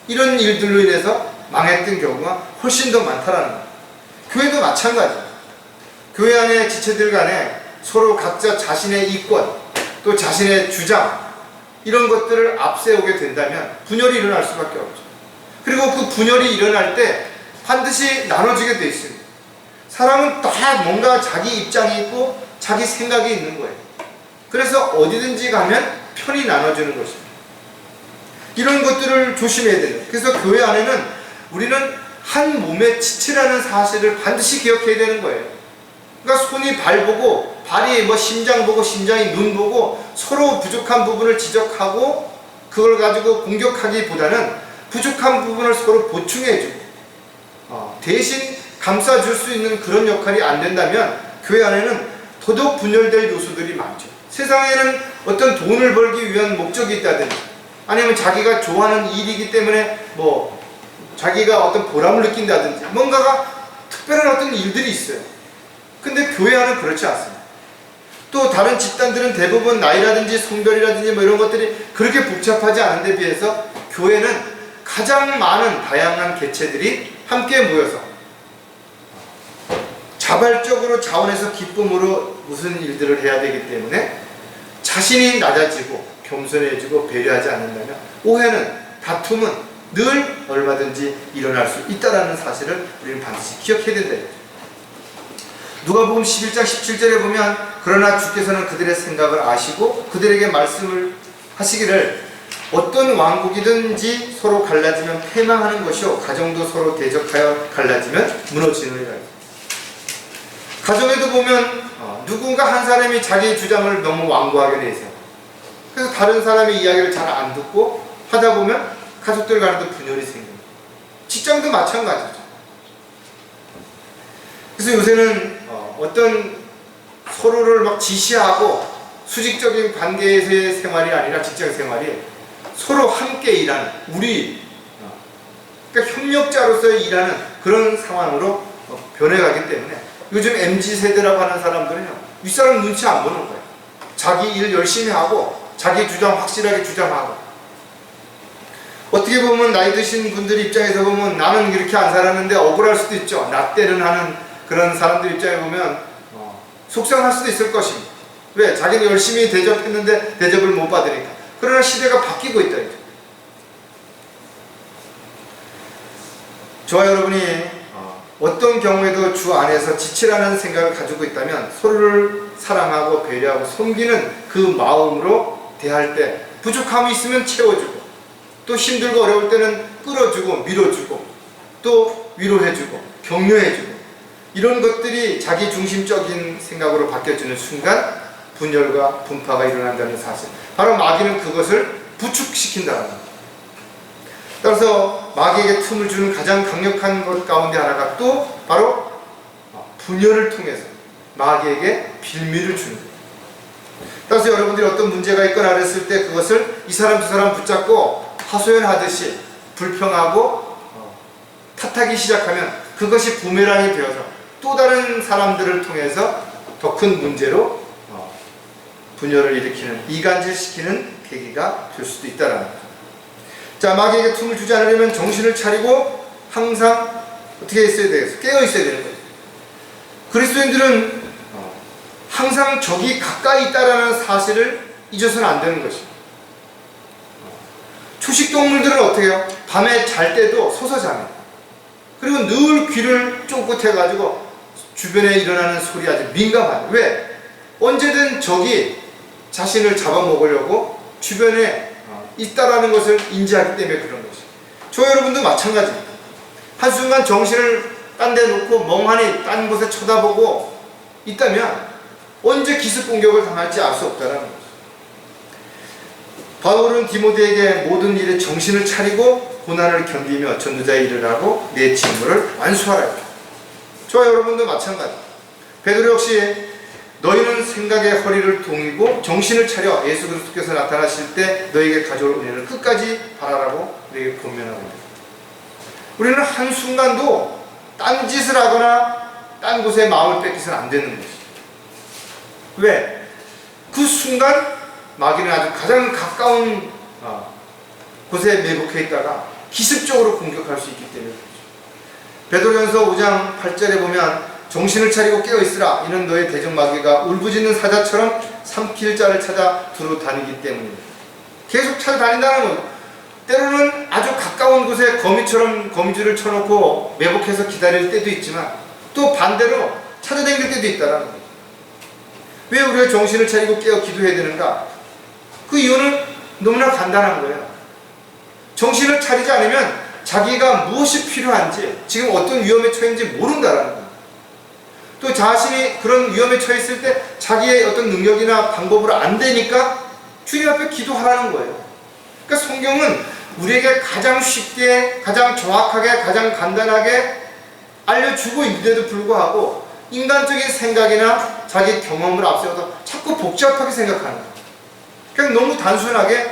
이런 일들로 인해서 망했던 경우가 훨씬 더 많다라는 거예요. 교회도 마찬가지예요. 교회 안에 지체들 간에 서로 각자 자신의 이권 또 자신의 주장 이런 것들을 앞세우게 된다면 분열이 일어날 수밖에 없죠. 그리고 그 분열이 일어날 때 반드시 나눠지게 돼 있습니다. 사람은 다 뭔가 자기 입장이 있고 자기 생각이 있는 거예요. 그래서 어디든지 가면 편이 나눠지는 것입니다. 이런 것들을 조심해야 돼요. 그래서 교회 안에는 우리는 한 몸의 지체라는 사실을 반드시 기억해야 되는 거예요. 그러니까 손이 발 보고 발이 뭐 심장 보고 심장이 눈 보고 서로 부족한 부분을 지적하고 그걸 가지고 공격하기보다는 부족한 부분을 서로 보충해주고 대신 감싸줄 수 있는 그런 역할이 안 된다면 교회 안에는 더더욱 분열될 요소들이 많죠. 세상에는 어떤 돈을 벌기 위한 목적이 있다든지 아니면 자기가 좋아하는 일이기 때문에 뭐 자기가 어떤 보람을 느낀다든지 뭔가가 특별한 어떤 일들이 있어요. 근데 교회 안은 그렇지 않습니다. 또 다른 집단들은 대부분 나이라든지 성별이라든지 뭐 이런 것들이 그렇게 복잡하지 않은 데 비해서 교회는 가장 많은 다양한 개체들이 함께 모여서 자발적으로 자원해서 기쁨으로 무슨 일들을 해야 되기 때문에 자신이 낮아지고 겸손해지고 배려하지 않는다면 오해는 다툼은 늘 얼마든지 일어날 수 있다는 사실을 우리는 반드시 기억해야 된다. 누가복음 11장 17절에 보면 그러나 주께서는 그들의 생각을 아시고 그들에게 말씀을 하시기를 어떤 왕국이든지 서로 갈라지면 패망하는 것이요 가정도 서로 대적하여 갈라지면 무너지느니라. 가정에도 보면 누군가 한 사람이 자기의 주장을 너무 완고하게 내세요. 그래서 다른 사람의 이야기를 잘 안 듣고 하다 보면 가족들 간에도 분열이 생깁니다. 직장도 마찬가지죠. 그래서 요새는 어떤 서로를 막 지시하고 수직적인 관계에서의 생활이 아니라 직장 생활이 서로 함께 일하는 그러니까 협력자로서 일하는 그런 상황으로 변해가기 때문에 요즘 MZ세대라고 하는 사람들은요 윗사람 눈치 안 보는 거예요. 자기 일 열심히 하고 자기 주장 확실하게 주장하고 어떻게 보면 나이 드신 분들 입장에서 보면 나는 이렇게 안 살았는데 억울할 수도 있죠. 나 때는 하는 그런 사람들 입장에 보면 속상할 수도 있을 것입니다. 왜? 자기는 열심히 대접했는데 대접을 못 받으니까. 그러나 시대가 바뀌고 있다. 저와 여러분이 어떤 경우에도 주 안에서 지체라는 생각을 가지고 있다면 서로를 사랑하고 배려하고 섬기는 그 마음으로 대할 때 부족함이 있으면 채워주고 또 힘들고 어려울 때는 끌어주고 밀어주고 또 위로해주고 격려해주고 이런 것들이 자기 중심적인 생각으로 바뀌어지는 순간 분열과 분파가 일어난다는 사실, 바로 마귀는 그것을 부축시킨다는 겁니다. 따라서 마귀에게 틈을 주는 가장 강력한 것 가운데 하나가 또 바로 분열을 통해서 마귀에게 빌미를 주는 거예요. 따라서 여러분들이 어떤 문제가 있거나 그랬을 때 그것을 이 사람 저 사람 붙잡고 하소연하듯이 불평하고 탓하기 시작하면 그것이 부메랑이 되어서 또 다른 사람들을 통해서 더 큰 문제로 분열을 일으키는, 이간질시키는 계기가 될 수도 있다는 거죠. 자, 마귀에게 틈을 주지 않으려면 정신을 차리고 항상 어떻게 있어야 되겠어요? 깨어 있어야 되는 거예요. 그리스도인들은 항상 적이 가까이 있다는 사실을 잊어서는 안 되는 것입니다. 초식동물들은 어떻게 해요? 밤에 잘 때도 서서 잡니다. 그리고 늘 귀를 쫑긋해가지고 주변에 일어나는 소리에 아주 민감해요. 왜? 언제든 적이 자신을 잡아먹으려고 주변에 있다라는 것을 인지하기 때문에 그런 것이죠. 저 여러분도 마찬가지입니다. 한순간 정신을 딴 데 놓고 멍하니 딴 곳에 쳐다보고 있다면 언제 기습 공격을 당할지 알 수 없다는 거죠. 바울은 디모데에게 모든 일에 정신을 차리고 고난을 견디며 전도자의 일을 하고 내 직무를 완수하라. 저와 여러분도 마찬가지. 베드로 역시 너희는 생각의 허리를 동이고 정신을 차려 예수 그리스도께서 나타나실 때 너에게 가져올 은혜를 끝까지 바라라고 우리에게 권면하고 있습니다. 우리는 한순간도 딴짓을 하거나 딴 곳에 마음을 뺏기서는 안 되는 것이죠. 왜? 그 순간 마귀는 아주 가장 가까운 곳에 매복해 있다가 기습적으로 공격할 수 있기 때문에 그렇죠. 베드로전서 5장 8절에 보면 정신을 차리고 깨어있으라 이는 너의 대적 마귀가 울부짖는 사자처럼 삼킬 자를 찾아 두루 다니기 때문입니다. 계속 찾아다닌다는 거예요. 때로는 아주 가까운 곳에 거미처럼 거미줄을 쳐놓고 매복해서 기다릴 때도 있지만 또 반대로 찾아다닐 때도 있다는 거예요. 왜 우리가 정신을 차리고 깨어 기도해야 되는가? 그 이유는 너무나 간단한 거예요. 정신을 차리지 않으면 자기가 무엇이 필요한지 지금 어떤 위험에 처했는지 모른다라는 거예요. 또 자신이 그런 위험에 처했을 때 자기의 어떤 능력이나 방법으로 안 되니까 주님 앞에 기도하라는 거예요. 그러니까 성경은 우리에게 가장 쉽게, 가장 정확하게, 가장 간단하게 알려주고 있는데도 불구하고 인간적인 생각이나 자기 경험을 앞세워서 자꾸 복잡하게 생각하는 거예요. 그냥 너무 단순하게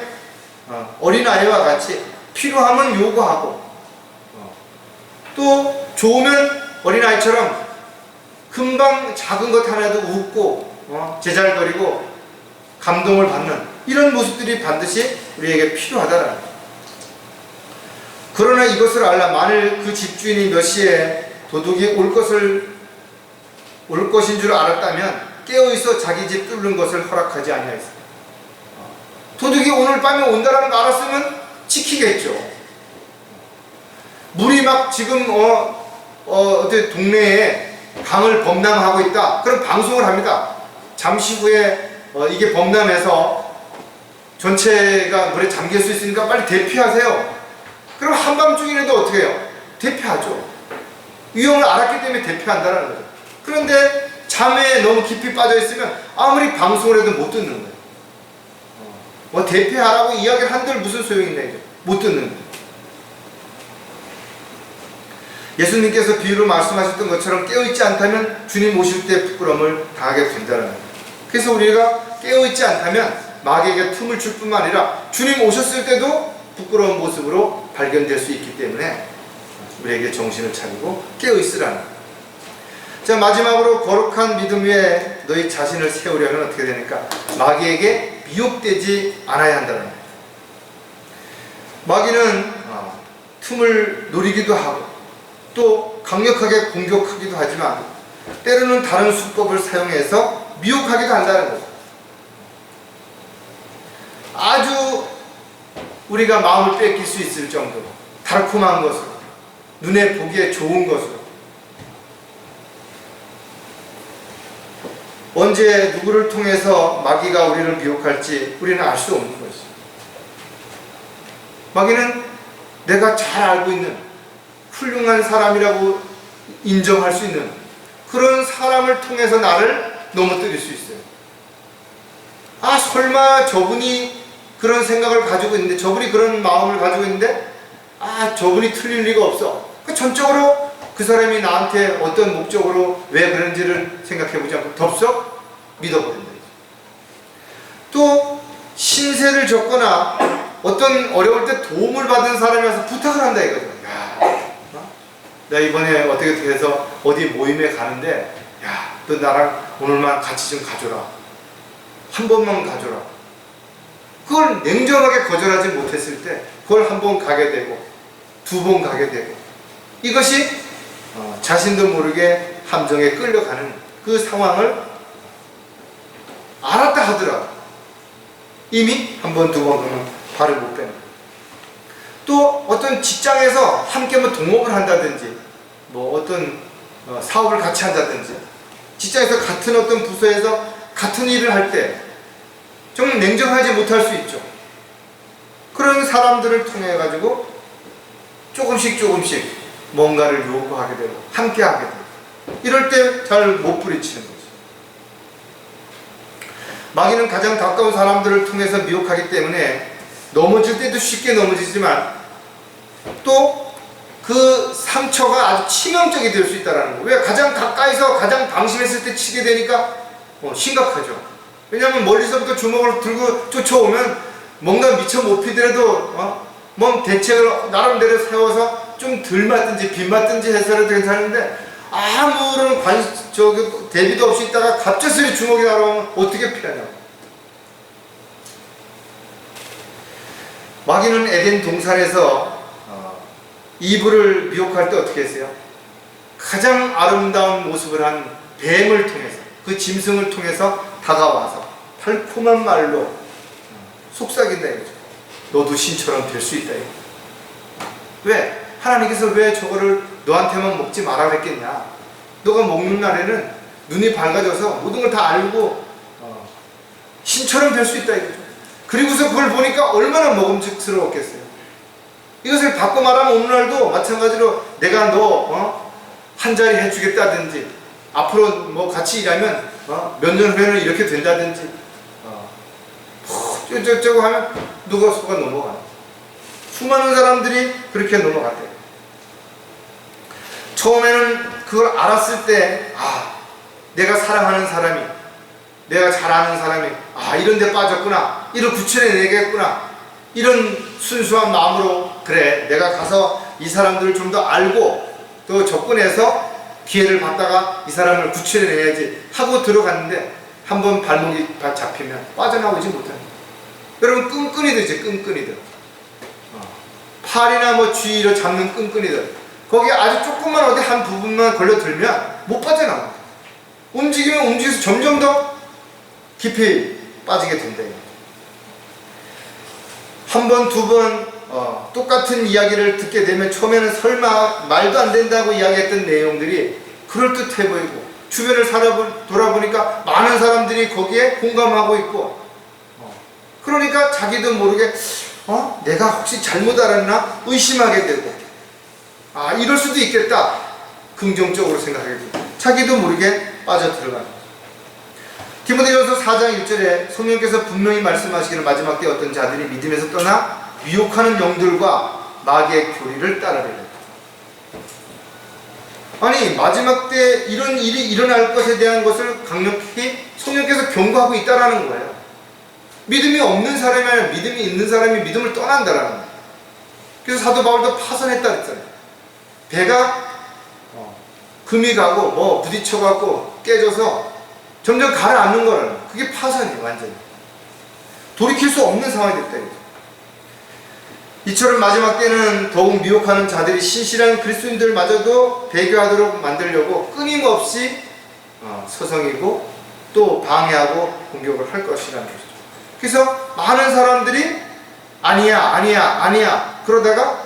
어린아이와 같이 필요하면 요구하고 또 좋으면 어린아이처럼 금방 작은 것 하나도 웃고 제잘거리고 감동을 받는 이런 모습들이 반드시 우리에게 필요하다라는 거예요. 그러나 이것을 알라 만일 그 집주인이 몇 시에 도둑이 올 것인 줄 알았다면 깨어있어 자기 집 뚫는 것을 허락하지 아니하였습니다. 도둑이 오늘 밤에 온다라는 거 알았으면 지키겠죠. 물이 막 지금 어디 동네에 강을 범람하고 있다. 그럼 방송을 합니다. 잠시 후에 이게 범람해서 전체가 물에 잠길 수 있으니까 빨리 대피하세요. 그럼 한밤중이라도 어떻게 해요? 대피하죠. 위험을 알았기 때문에 대피한다는 거죠. 그런데 잠에 너무 깊이 빠져 있으면 아무리 방송을 해도 못 듣는 거예요. 대피하라고 이야기를 한들 무슨 소용이 있나 이죠. 못 듣는 거예요. 예수님께서 비유로 말씀하셨던 것처럼 깨어있지 않다면 주님 오실 때 부끄러움을 당하게 된다는 거예요. 그래서 우리가 깨어있지 않다면 마귀에게 틈을 줄 뿐만 아니라 주님 오셨을 때도 부끄러운 모습으로 발견될 수 있기 때문에 우리에게 정신을 차리고 깨어있으라는 거예요. 자, 마지막으로 거룩한 믿음 위에 너희 자신을 세우려면 어떻게 되니까 마귀에게 미혹되지 않아야 한다는 거예요. 마귀는 틈을 노리기도 하고 또 강력하게 공격하기도 하지만 때로는 다른 수법을 사용해서 미혹하기도 한다는 거죠. 아주 우리가 마음을 뺏길 수 있을 정도로 달콤한 것으로 눈에 보기에 좋은 것으로 언제 누구를 통해서 마귀가 우리를 미혹할지 우리는 알 수 없는 것이죠. 마귀는 내가 잘 알고 있는 훌륭한 사람이라고 인정할 수 있는 그런 사람을 통해서 나를 넘어뜨릴 수 있어요. 설마 저분이 그런 생각을 가지고 있는데, 저분이 그런 마음을 가지고 있는데 저분이 틀릴 리가 없어. 전적으로 그 사람이 나한테 어떤 목적으로 왜 그런지를 생각해보지 않고 덥석 믿어버린다. 또 신세를 졌거나 어떤 어려울 때 도움을 받은 사람이 와서 부탁을 한다 이거죠. 나 이번에 어떻게 해서 어디 모임에 가는데 너 나랑 오늘만 같이 좀 가줘라. 한 번만 가줘라. 그걸 냉정하게 거절하지 못했을 때 그걸 한 번 가게 되고 두 번 가게 되고 이것이 자신도 모르게 함정에 끌려가는 그 상황을 알았다 하더라도 이미 한 번, 두 번 그러면 발을 못 빼는 거예요. 또 어떤 직장에서 함께 동업을 한다든지 어떤 사업을 같이 한다든지 직장에서 같은 어떤 부서에서 같은 일을 할 때 좀 냉정하지 못할 수 있죠. 그런 사람들을 통해 가지고 조금씩 뭔가를 요구하게 되고 함께 하게 되고 이럴 때 잘 못 부딪히는 거죠. 마귀는 가장 가까운 사람들을 통해서 미혹하기 때문에 넘어질 때도 쉽게 넘어지지만 또 그 상처가 아주 치명적이 될 수 있다는 거예요. 왜? 가장 가까이서 가장 방심했을 때 치게 되니까 심각하죠. 왜냐하면 멀리서부터 주먹을 들고 쫓아오면 뭔가 미처 못 피더라도 뭔 대책을 나름대로 세워서 좀 덜 맞든지 빗 맞든지 해서라도 괜찮은데 아무런 대비도 없이 있다가 갑작스레 주먹이 날아오면 어떻게 피하냐. 마귀는 에덴 동산에서 이브를 미혹할 때 어떻게 했어요? 가장 아름다운 모습을 한 뱀을 통해서, 그 짐승을 통해서 다가와서 달콤한 말로 속삭인다 이거죠. 너도 신처럼 될 수 있다 이거. 왜? 하나님께서 왜 저거를 너한테만 먹지 말아 그랬겠냐. 너가 먹는 날에는 눈이 밝아져서 모든 걸 다 알고 신처럼 될 수 있다 이거죠. 그리고서 그걸 보니까 얼마나 먹음직스러웠겠어요. 이것을 바꿔 말하면 오늘날도 마찬가지로 내가 너 한 자리 해주겠다든지 앞으로 뭐 같이 일하면 몇 년 후에는 이렇게 된다든지 저쩌고 하면 누가 속아 넘어가요. 수많은 사람들이 그렇게 넘어갔대요. 처음에는 그걸 알았을 때 내가 사랑하는 사람이, 내가 잘 아는 사람이 이런 데 빠졌구나, 이런 구출해 내겠구나, 이런 순수한 마음으로 그래 내가 가서 이 사람들을 좀 더 알고 또 접근해서 기회를 받다가 이 사람을 구출해내야지 하고 들어갔는데 한번 발목이 잡히면 빠져나오지 못합니다. 여러분 끈끈이들이죠. 끈끈이들. 팔이나 뭐 쥐로 잡는 끈끈이들. 거기에 아주 조금만 어디 한 부분만 걸려들면 못 빠져나옵니다. 움직이면 움직여서 점점 더 깊이 빠지게 된다. 한 번, 두 번 똑같은 이야기를 듣게 되면 처음에는 설마 말도 안 된다고 이야기했던 내용들이 그럴듯해 보이고 주변을 돌아보니까 많은 사람들이 거기에 공감하고 있고 그러니까 자기도 모르게 내가 혹시 잘못 알았나 의심하게 되고 이럴 수도 있겠다 긍정적으로 생각하게 되고 자기도 모르게 빠져들어가는 거죠. 디모데전서 4장 1절에 성령께서 분명히 말씀하시기를 마지막 때 어떤 자들이 믿음에서 떠나 미혹하는 영들과 마귀의 교리를 따르리라. 아니 마지막 때 이런 일이 일어날 것에 대한 것을 강력히 성령께서 경고하고 있다라는 거예요. 믿음이 없는 사람이 아니라 믿음이 있는 사람이 믿음을 떠난다라는 거예요. 그래서 사도 바울도 파선했다 그랬잖아요. 배가 금이 가고 뭐 부딪혀갖고 깨져서 점점 가라앉는 거라는 거예요. 그게 파선이에요. 완전히 돌이킬 수 없는 상황이 됐다 이거죠. 이처럼 마지막 때는 더욱 미혹하는 자들이 신실한 그리스도인들마저도 배교하도록 만들려고 끊임없이 서성이고 또 방해하고 공격을 할 것이라는 것이죠. 그래서 많은 사람들이 아니야 그러다가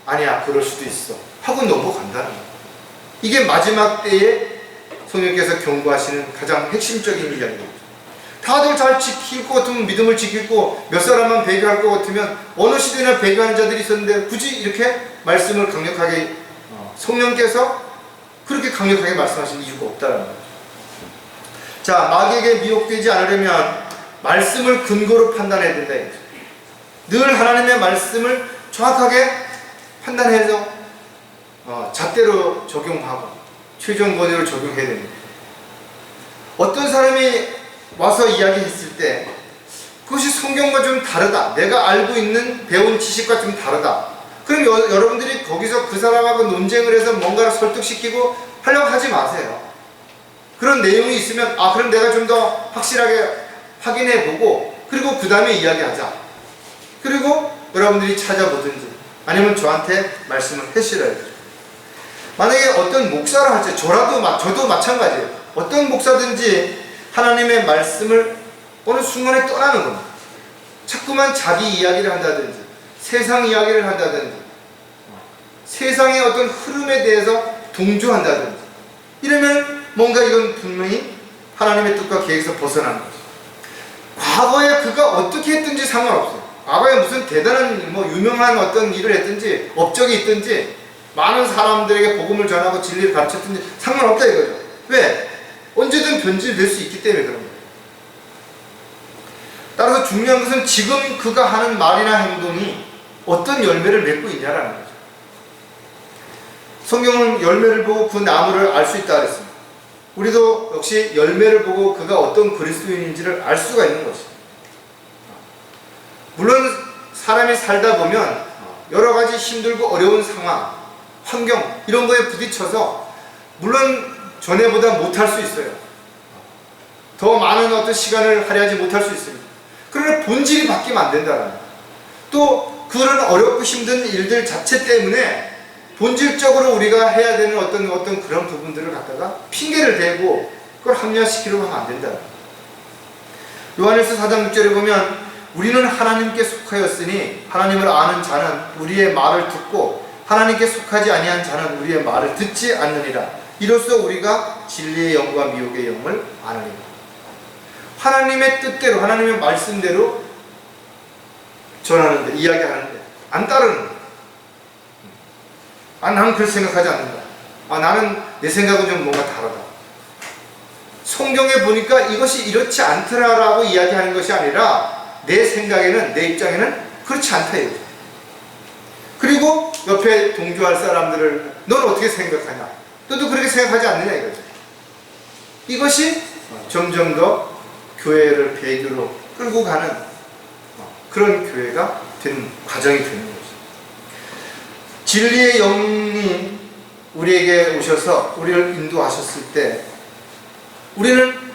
아니야 그럴 수도 있어 하고 넘어간다는 거예요. 이게 마지막 때에 성령께서 경고하시는 가장 핵심적인 이야기입니다. 다들 잘 지킬 것 같으면 믿음을 지키고 몇 사람만 배교할 것 같으면 어느 시대나 배교하는 자들이 있었는데 굳이 이렇게 말씀을 강력하게 성령께서 그렇게 강력하게 말씀하신 이유가 없다는 거죠. 자, 마귀에게 미혹되지 않으려면 말씀을 근거로 판단해야 된다 이거죠. 늘 하나님의 말씀을 정확하게 판단해서 잣대로 적용하고 최종 권위로 적용해야 됩니다. 어떤 사람이 와서 이야기했을 때 그것이 성경과 좀 다르다, 내가 알고 있는 배운 지식과 좀 다르다, 그럼 여러분들이 거기서 그 사람하고 논쟁을 해서 뭔가를 설득시키고 하려고 하지 마세요. 그런 내용이 있으면 그럼 내가 좀 더 확실하게 확인해보고 그리고 그 다음에 이야기하자. 그리고 여러분들이 찾아보든지 아니면 저한테 말씀을 해주셔야 되죠. 만약에 어떤 목사를 할지 저도 마찬가지예요. 어떤 목사든지 하나님의 말씀을 어느 순간에 떠나는 겁니다. 자꾸만 자기 이야기를 한다든지 세상 이야기를 한다든지 세상의 어떤 흐름에 대해서 동조한다든지 이러면 뭔가 이건 분명히 하나님의 뜻과 계획에서 벗어나는 거죠. 과거에 그가 어떻게 했든지 상관없어요. 과거에 무슨 대단한 유명한 어떤 일을 했든지 업적이 있든지 많은 사람들에게 복음을 전하고 진리를 가르쳤든지 상관없다 이거죠. 왜? 언제든 변질될 수 있기 때문에 그런 거예요. 따라서 중요한 것은 지금 그가 하는 말이나 행동이 어떤 열매를 맺고 있냐라는 거죠. 성경은 열매를 보고 그 나무를 알 수 있다 그랬습니다. 우리도 역시 열매를 보고 그가 어떤 그리스도인인지를 알 수가 있는 것이죠. 물론 사람이 살다 보면 여러 가지 힘들고 어려운 상황, 환경 이런 거에 부딪혀서 물론 전에보다 못할 수 있어요. 더 많은 어떤 시간을 할애하지 못할 수 있습니다. 그러나 본질이 바뀌면 안 된다는 거예요. 또 그런 어렵고 힘든 일들 자체 때문에 본질적으로 우리가 해야 되는 어떤 그런 부분들을 갖다가 핑계를 대고 그걸 합리화시키려고 하면 안 된다. 요한일서 4장 6절에 보면 우리는 하나님께 속하였으니 하나님을 아는 자는 우리의 말을 듣고 하나님께 속하지 아니한 자는 우리의 말을 듣지 않느니라. 이로써 우리가 진리의 영과 미혹의 영을 아느니라. 하나님의 뜻대로 하나님의 말씀대로 전하는데 이야기하는데 안 따르는 거예요. 나는 그렇게 생각하지 않는다. 나는 내 생각은 좀 뭔가 다르다. 성경에 보니까 이것이 이렇지 않더라라고 이야기하는 것이 아니라 내 생각에는, 내 입장에는 그렇지 않다 이거죠. 그리고 옆에 동조할 사람들을 넌 어떻게 생각하냐? 너도 그렇게 생각하지 않느냐 이거죠. 이것이 점점 더 교회를 배교로 끌고 가는 그런 교회가 되는 과정이 되는 거죠. 진리의 영이 우리에게 오셔서 우리를 인도하셨을 때 우리는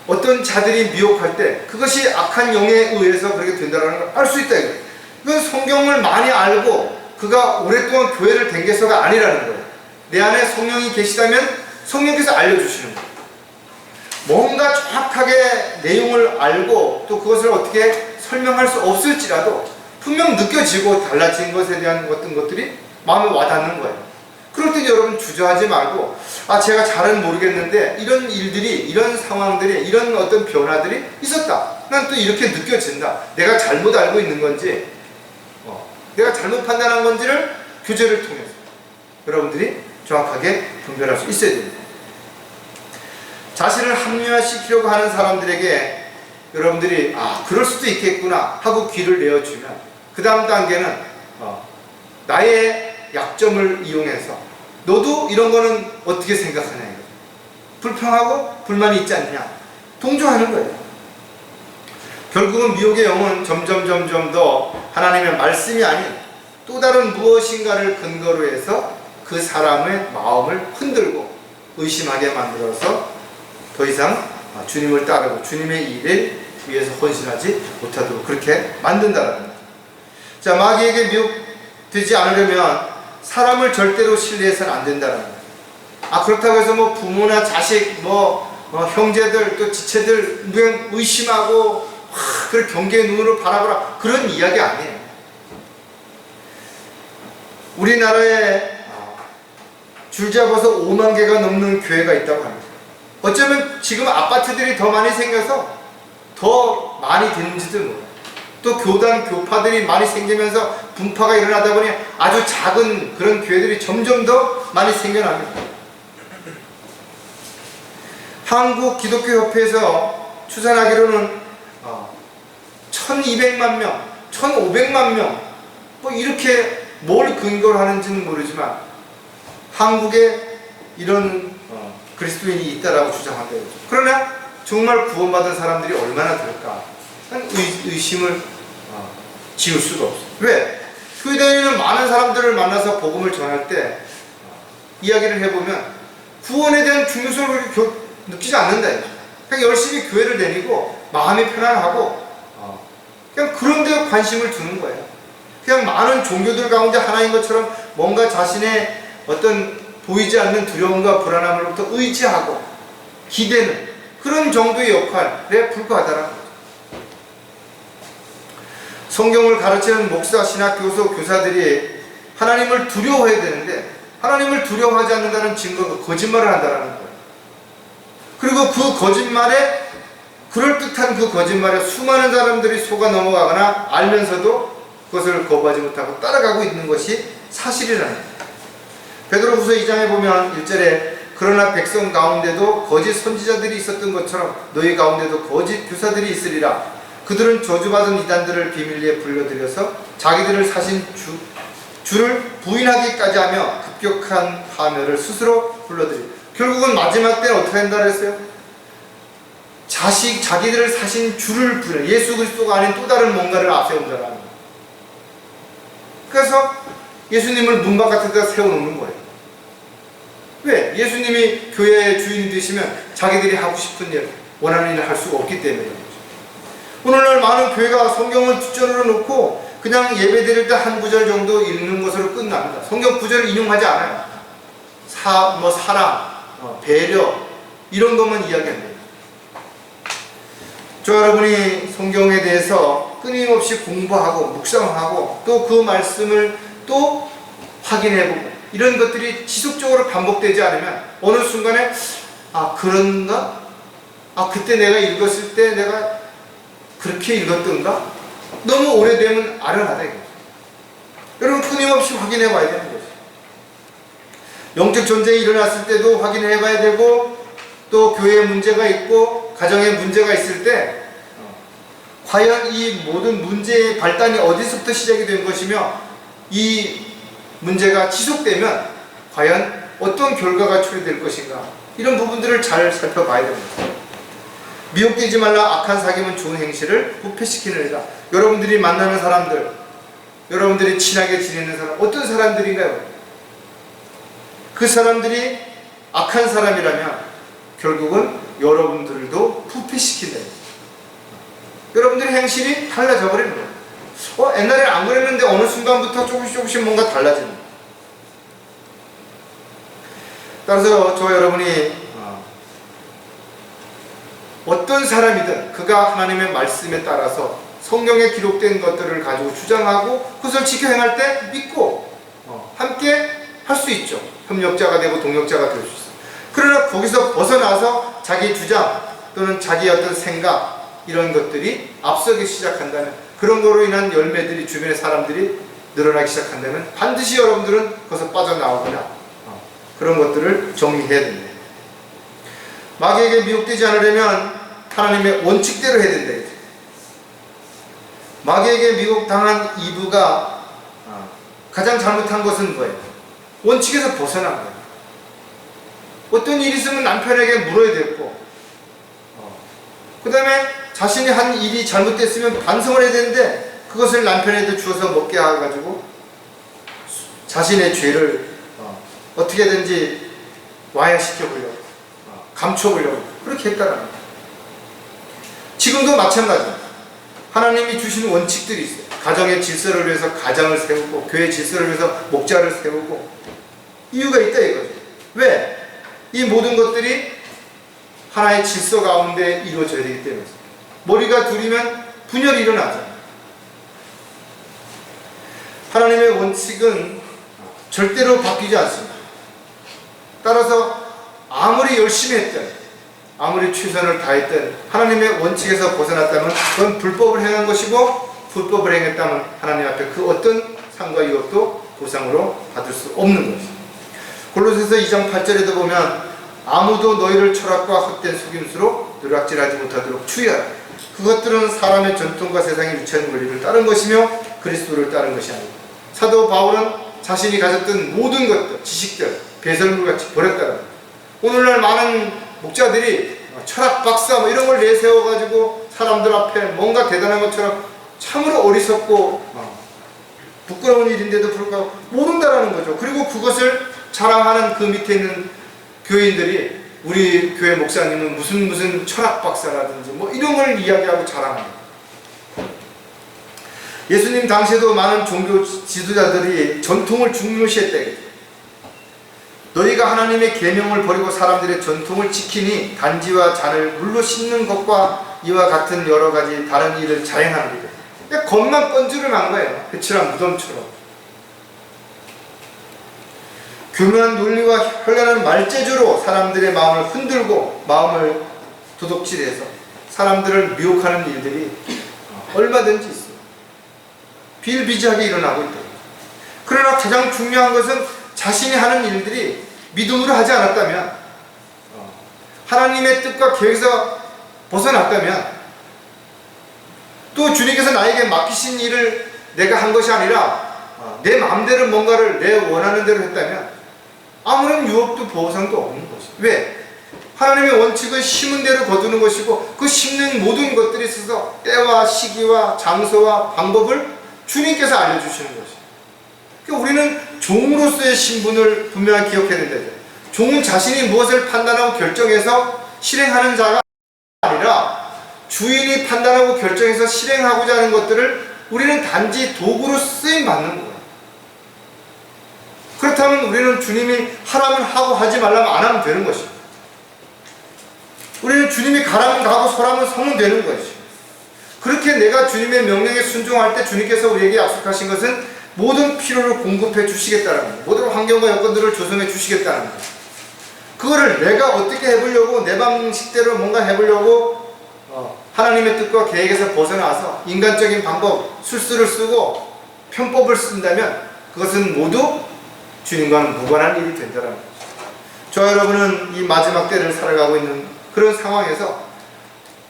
어떤 자들이 미혹할 때 그것이 악한 영에 의해서 그렇게 된다는 걸 알 수 있다 이거예요. 이건 성경을 많이 알고 그가 오랫동안 교회를 댕겨서가 아니라는 거예요. 내 안에 성령이 계시다면 성령께서 알려주시는 거예요. 뭔가 정확하게 내용을 알고 또 그것을 어떻게 설명할 수 없을지라도 분명 느껴지고 달라진 것에 대한 어떤 것들이 마음에 와닿는 거예요. 그럴 때 여러분 주저하지 말고 제가 잘은 모르겠는데 이런 일들이, 이런 상황들이, 이런 어떤 변화들이 있었다. 난 또 이렇게 느껴진다. 내가 잘못 알고 있는 건지 내가 잘못 판단한 건지를 교제를 통해서 여러분들이 정확하게 분별할 수 있어야 됩니다. 자신을 합리화시키려고 하는 사람들에게 여러분들이 그럴 수도 있겠구나 하고 귀를 내어주면 그 다음 단계는 나의 약점을 이용해서 너도 이런 거는 어떻게 생각하냐 이거. 불평하고 불만이 있지 않냐 동조하는 거예요. 결국은 미혹의 영은 점점 더 하나님의 말씀이 아닌 또 다른 무엇인가를 근거로 해서 그 사람의 마음을 흔들고 의심하게 만들어서 더 이상 주님을 따르고 주님의 일을 위해서 헌신하지 못하도록 그렇게 만든다는 겁니다. 자, 마귀에게 미혹되지 않으려면 사람을 절대로 신뢰해서는 안 된다는 거예요. 그렇다고 해서 부모나 자식, 형제들, 또 지체들 의심하고 그걸 경계의 눈으로 바라보라 그런 이야기 아니에요. 우리나라에 줄 잡아서 5만 개가 넘는 교회가 있다고 합니다. 어쩌면 지금 아파트들이 더 많이 생겨서 더 많이 되는지도 몰라요. 또 교단, 교파들이 많이 생기면서 분파가 일어나다 보니 아주 작은 그런 교회들이 점점 더 많이 생겨납니다. 한국기독교협회에서 추산하기로는 1200만 명, 1500만 명 이렇게 뭘 근거로 하는지는 모르지만 한국에 이런 그리스도인이 있다라고 주장한다고 그러죠. 그러나 정말 구원받은 사람들이 얼마나 될까? 의심을 지울 수가 없어요. 왜? 교회 다니는 많은 사람들을 만나서 복음을 전할 때 이야기를 해보면 구원에 대한 중요성을 그렇게 느끼지 않는다. 그냥 열심히 교회를 다니고 마음이 편안하고 그냥 그런 데 관심을 두는 거예요. 그냥 많은 종교들 가운데 하나인 것처럼 뭔가 자신의 어떤 보이지 않는 두려움과 불안함으로부터 의지하고 기대는 그런 정도의 역할에 불과하다는 거죠. 성경을 가르치는 목사, 신학 교수, 교사들이 하나님을 두려워해야 되는데 하나님을 두려워하지 않는다는 증거가 거짓말을 한다는 거예요. 그리고 그 거짓말에 그럴듯한 그 거짓말에 수많은 사람들이 속아 넘어가거나 알면서도 그것을 거부하지 못하고 따라가고 있는 것이 사실이라는 거예요. 베드로후서 2장에 보면 1절에 그러나 백성 가운데도 거짓 선지자들이 있었던 것처럼 너희 가운데도 거짓 교사들이 있으리라. 그들은 저주받은 이단들을 비밀리에 불러들여서 자기들을 사신 주를 부인하기까지 하며 급격한 파멸을 스스로 불러들이고 결국은 마지막 때는 어떻게 한다 그랬어요? 자기들을 사신 주를 부려 예수 그리스도가 아닌 또 다른 뭔가를 앞세운다라는 거예요. 그래서 예수님을 문밖 같은 데다 세워놓는 거예요. 왜? 예수님이 교회의 주인이 되시면 자기들이 하고 싶은 일, 원하는 일을 할 수가 없기 때문에. 오늘날 많은 교회가 성경을 뒷전으로 놓고 그냥 예배 드릴 때 한 구절 정도 읽는 것으로 끝납니다. 성경 구절을 인용하지 않아요. 사랑, 배려 이런 것만 이야기합니다. 저 여러분이 성경에 대해서 끊임없이 공부하고 묵상하고 또 그 말씀을 또 확인해보고 이런 것들이 지속적으로 반복되지 않으면 어느 순간에 그런가? 그때 내가 읽었을 때 내가 그렇게 읽었던가? 너무 오래되면 아련하다 이거죠. 여러분 끊임없이 확인해 봐야 되는 거죠. 영적 전쟁이 일어났을 때도 확인해 봐야 되고 또 교회에 문제가 있고 가정에 문제가 있을 때 과연 이 모든 문제의 발단이 어디서부터 시작이 된 것이며 이 문제가 지속되면 과연 어떤 결과가 초래될 것인가 이런 부분들을 잘 살펴봐야 됩니다. 미혹되지 말라. 악한 사귐은 좋은 행실을 부패시키느니라. 여러분들이 만나는 사람들, 여러분들이 친하게 지내는 사람 어떤 사람들인가요? 그 사람들이 악한 사람이라면 결국은 여러분들도 부패시킨다. 여러분들의 행실이 달라져 버리는 거예요. 옛날에 안 그랬는데 어느 순간부터 조금씩 뭔가 달라지는 거예요. 따라서 저 여러분이 어떤 사람이든 그가 하나님의 말씀에 따라서 성경에 기록된 것들을 가지고 주장하고 그것을 지켜 행할 때 믿고 함께 할 수 있죠. 협력자가 되고 동력자가 될 수 있어요. 그러나 거기서 벗어나서 자기 주장 또는 자기 어떤 생각 이런 것들이 앞서기 시작한다면 그런 거로 인한 열매들이 주변의 사람들이 늘어나기 시작한다면 반드시 여러분들은 거기서 빠져나오거나 그런 것들을 정리해야 됩니다. 마귀에게 미혹되지 않으려면 하나님의 원칙대로 해야 된다. 마귀에게 미혹당한 이브가 가장 잘못한 것은 뭐예요? 원칙에서 벗어난 거예요. 어떤 일이 있으면 남편에게 물어야 됐고 그 다음에 자신이 한 일이 잘못됐으면 반성을 해야 되는데 그것을 남편에게 주어서 먹게 해가지고 자신의 죄를 어떻게든지 와야시켜보려고 감춰보려고 그렇게 했다는 거예요. 지금도 마찬가지입니다. 하나님이 주신 원칙들이 있어요. 가정의 질서를 위해서 가장을 세우고 교회 질서를 위해서 목자를 세우고 이유가 있다 이거죠. 왜? 이 모든 것들이 하나의 질서 가운데 이루어져야 되기 때문에 머리가 둘이면 분열이 일어나죠. 하나님의 원칙은 절대로 바뀌지 않습니다. 따라서 아무리 열심히 했든 아무리 최선을 다했든 하나님의 원칙에서 벗어났다면 그건 불법을 행한 것이고 불법을 행했다면 하나님 앞에 그 어떤 상과 유업도 보상으로 받을 수 없는 것입니다. 골로새서 2장 8절에도 보면 아무도 너희를 철학과 헛된 속임수로 누락질하지 못하도록 주의하라. 그것들은 사람의 전통과 세상의 유치한 원리를 따른 것이며 그리스도를 따른 것이 아니다. 사도 바울은 자신이 가졌던 모든 것들, 지식들, 배설물같이 버렸다는 오늘날 많은 목자들이 철학 박사 이런 걸 내세워가지고 사람들 앞에 뭔가 대단한 것처럼 참으로 어리석고 부끄러운 일인데도 불구하고 모른다라는 거죠. 그리고 그것을 자랑하는 그 밑에 있는 교인들이 우리 교회 목사님은 무슨 철학 박사라든지 이런 걸 이야기하고 자랑합니다. 예수님 당시에도 많은 종교 지도자들이 전통을 중요시했다. 너희가 하나님의 계명을 버리고 사람들의 전통을 지키니 단지와 잔을 물로 씻는 것과 이와 같은 여러 가지 다른 일을 자행하는 거죠. 그냥 겉만 번지르만 거예요. 배칠한 무덤처럼. 교묘한 논리와 현란한 말재주로 사람들의 마음을 흔들고 마음을 도둑질해서 사람들을 미혹하는 일들이 얼마든지 있어요. 비일비재하게 일어나고 있다. 그러나 가장 중요한 것은 자신이 하는 일들이 믿음으로 하지 않았다면 하나님의 뜻과 계획에서 벗어났다면 또 주님께서 나에게 맡기신 일을 내가 한 것이 아니라 내 마음대로 뭔가를 내 원하는 대로 했다면 아무런 유업도 보상도 없는 것이에요. 왜? 하나님의 원칙은 심은 대로 거두는 것이고 그 심는 모든 것들이 있어서 때와 시기와 장소와 방법을 주님께서 알려주시는 것이에요. 그러니까 우리는 종으로서의 신분을 분명히 기억해야 된다. 종은 자신이 무엇을 판단하고 결정해서 실행하는 자가 아니라 주인이 판단하고 결정해서 실행하고자 하는 것들을 우리는 단지 도구로 쓰임 받는 거예요. 그렇다면 우리는 주님이 하라면 하고 하지 말라면 안 하면 되는 것이에요. 우리는 주님이 가라면 가고 서라면 서면 되는 것이에요. 그렇게 내가 주님의 명령에 순종할 때 주님께서 우리에게 약속하신 것은 모든 필요를 공급해 주시겠다는 거예요. 모든 환경과 여건들을 조성해 주시겠다는 거예요. 그거를 내가 어떻게 해보려고 내 방식대로 뭔가 해보려고 하나님의 뜻과 계획에서 벗어나서 인간적인 방법, 술수를 쓰고 편법을 쓴다면 그것은 모두 주님과는 무관한 일이 된다는 거죠. 저와 여러분은 이 마지막 때를 살아가고 있는 그런 상황에서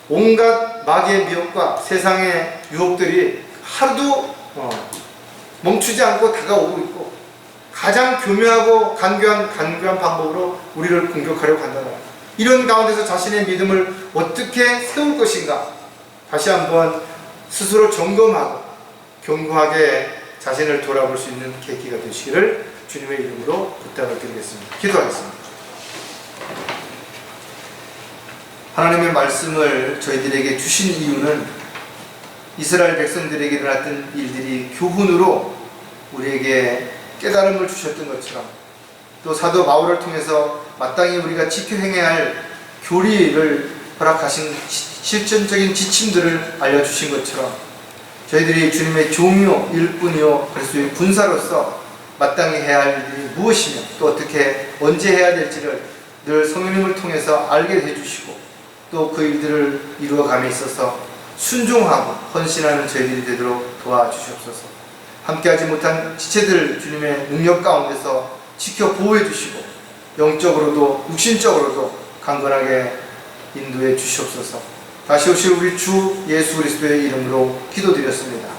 온갖 마귀의 미혹과 세상의 유혹들이 하루도 멈추지 않고 다가오고 있고 가장 교묘하고 간교한 방법으로 우리를 공격하려고 한다는 거예요. 이런 가운데서 자신의 믿음을 어떻게 세울 것인가 다시 한번 스스로 점검하고 견고하게 자신을 돌아볼 수 있는 계기가 되시기를 주님의 이름으로 부탁을 드리겠습니다. 기도하겠습니다. 하나님의 말씀을 저희들에게 주신 이유는 이스라엘 백성들에게 일어났던 일들이 교훈으로 우리에게 깨달음을 주셨던 것처럼 또 사도 바울을 통해서 마땅히 우리가 지켜 행해야 할 교리를 허락하신 실천적인 지침들을 알려주신 것처럼 저희들이 주님의 종이요 일꾼이요 그리스도의 군사로서 마땅히 해야 할 일들이 무엇이며 또 어떻게 언제 해야 될지를 늘 성령님을 통해서 알게 해주시고 또 그 일들을 이루어감에 있어서 순종하고 헌신하는 저희들이 되도록 도와주시옵소서. 함께하지 못한 지체들 주님의 능력 가운데서 지켜 보호해 주시고 영적으로도 육신적으로도 강건하게 인도해 주시옵소서. 다시 오실 우리 주 예수 그리스도의 이름으로 기도드렸습니다.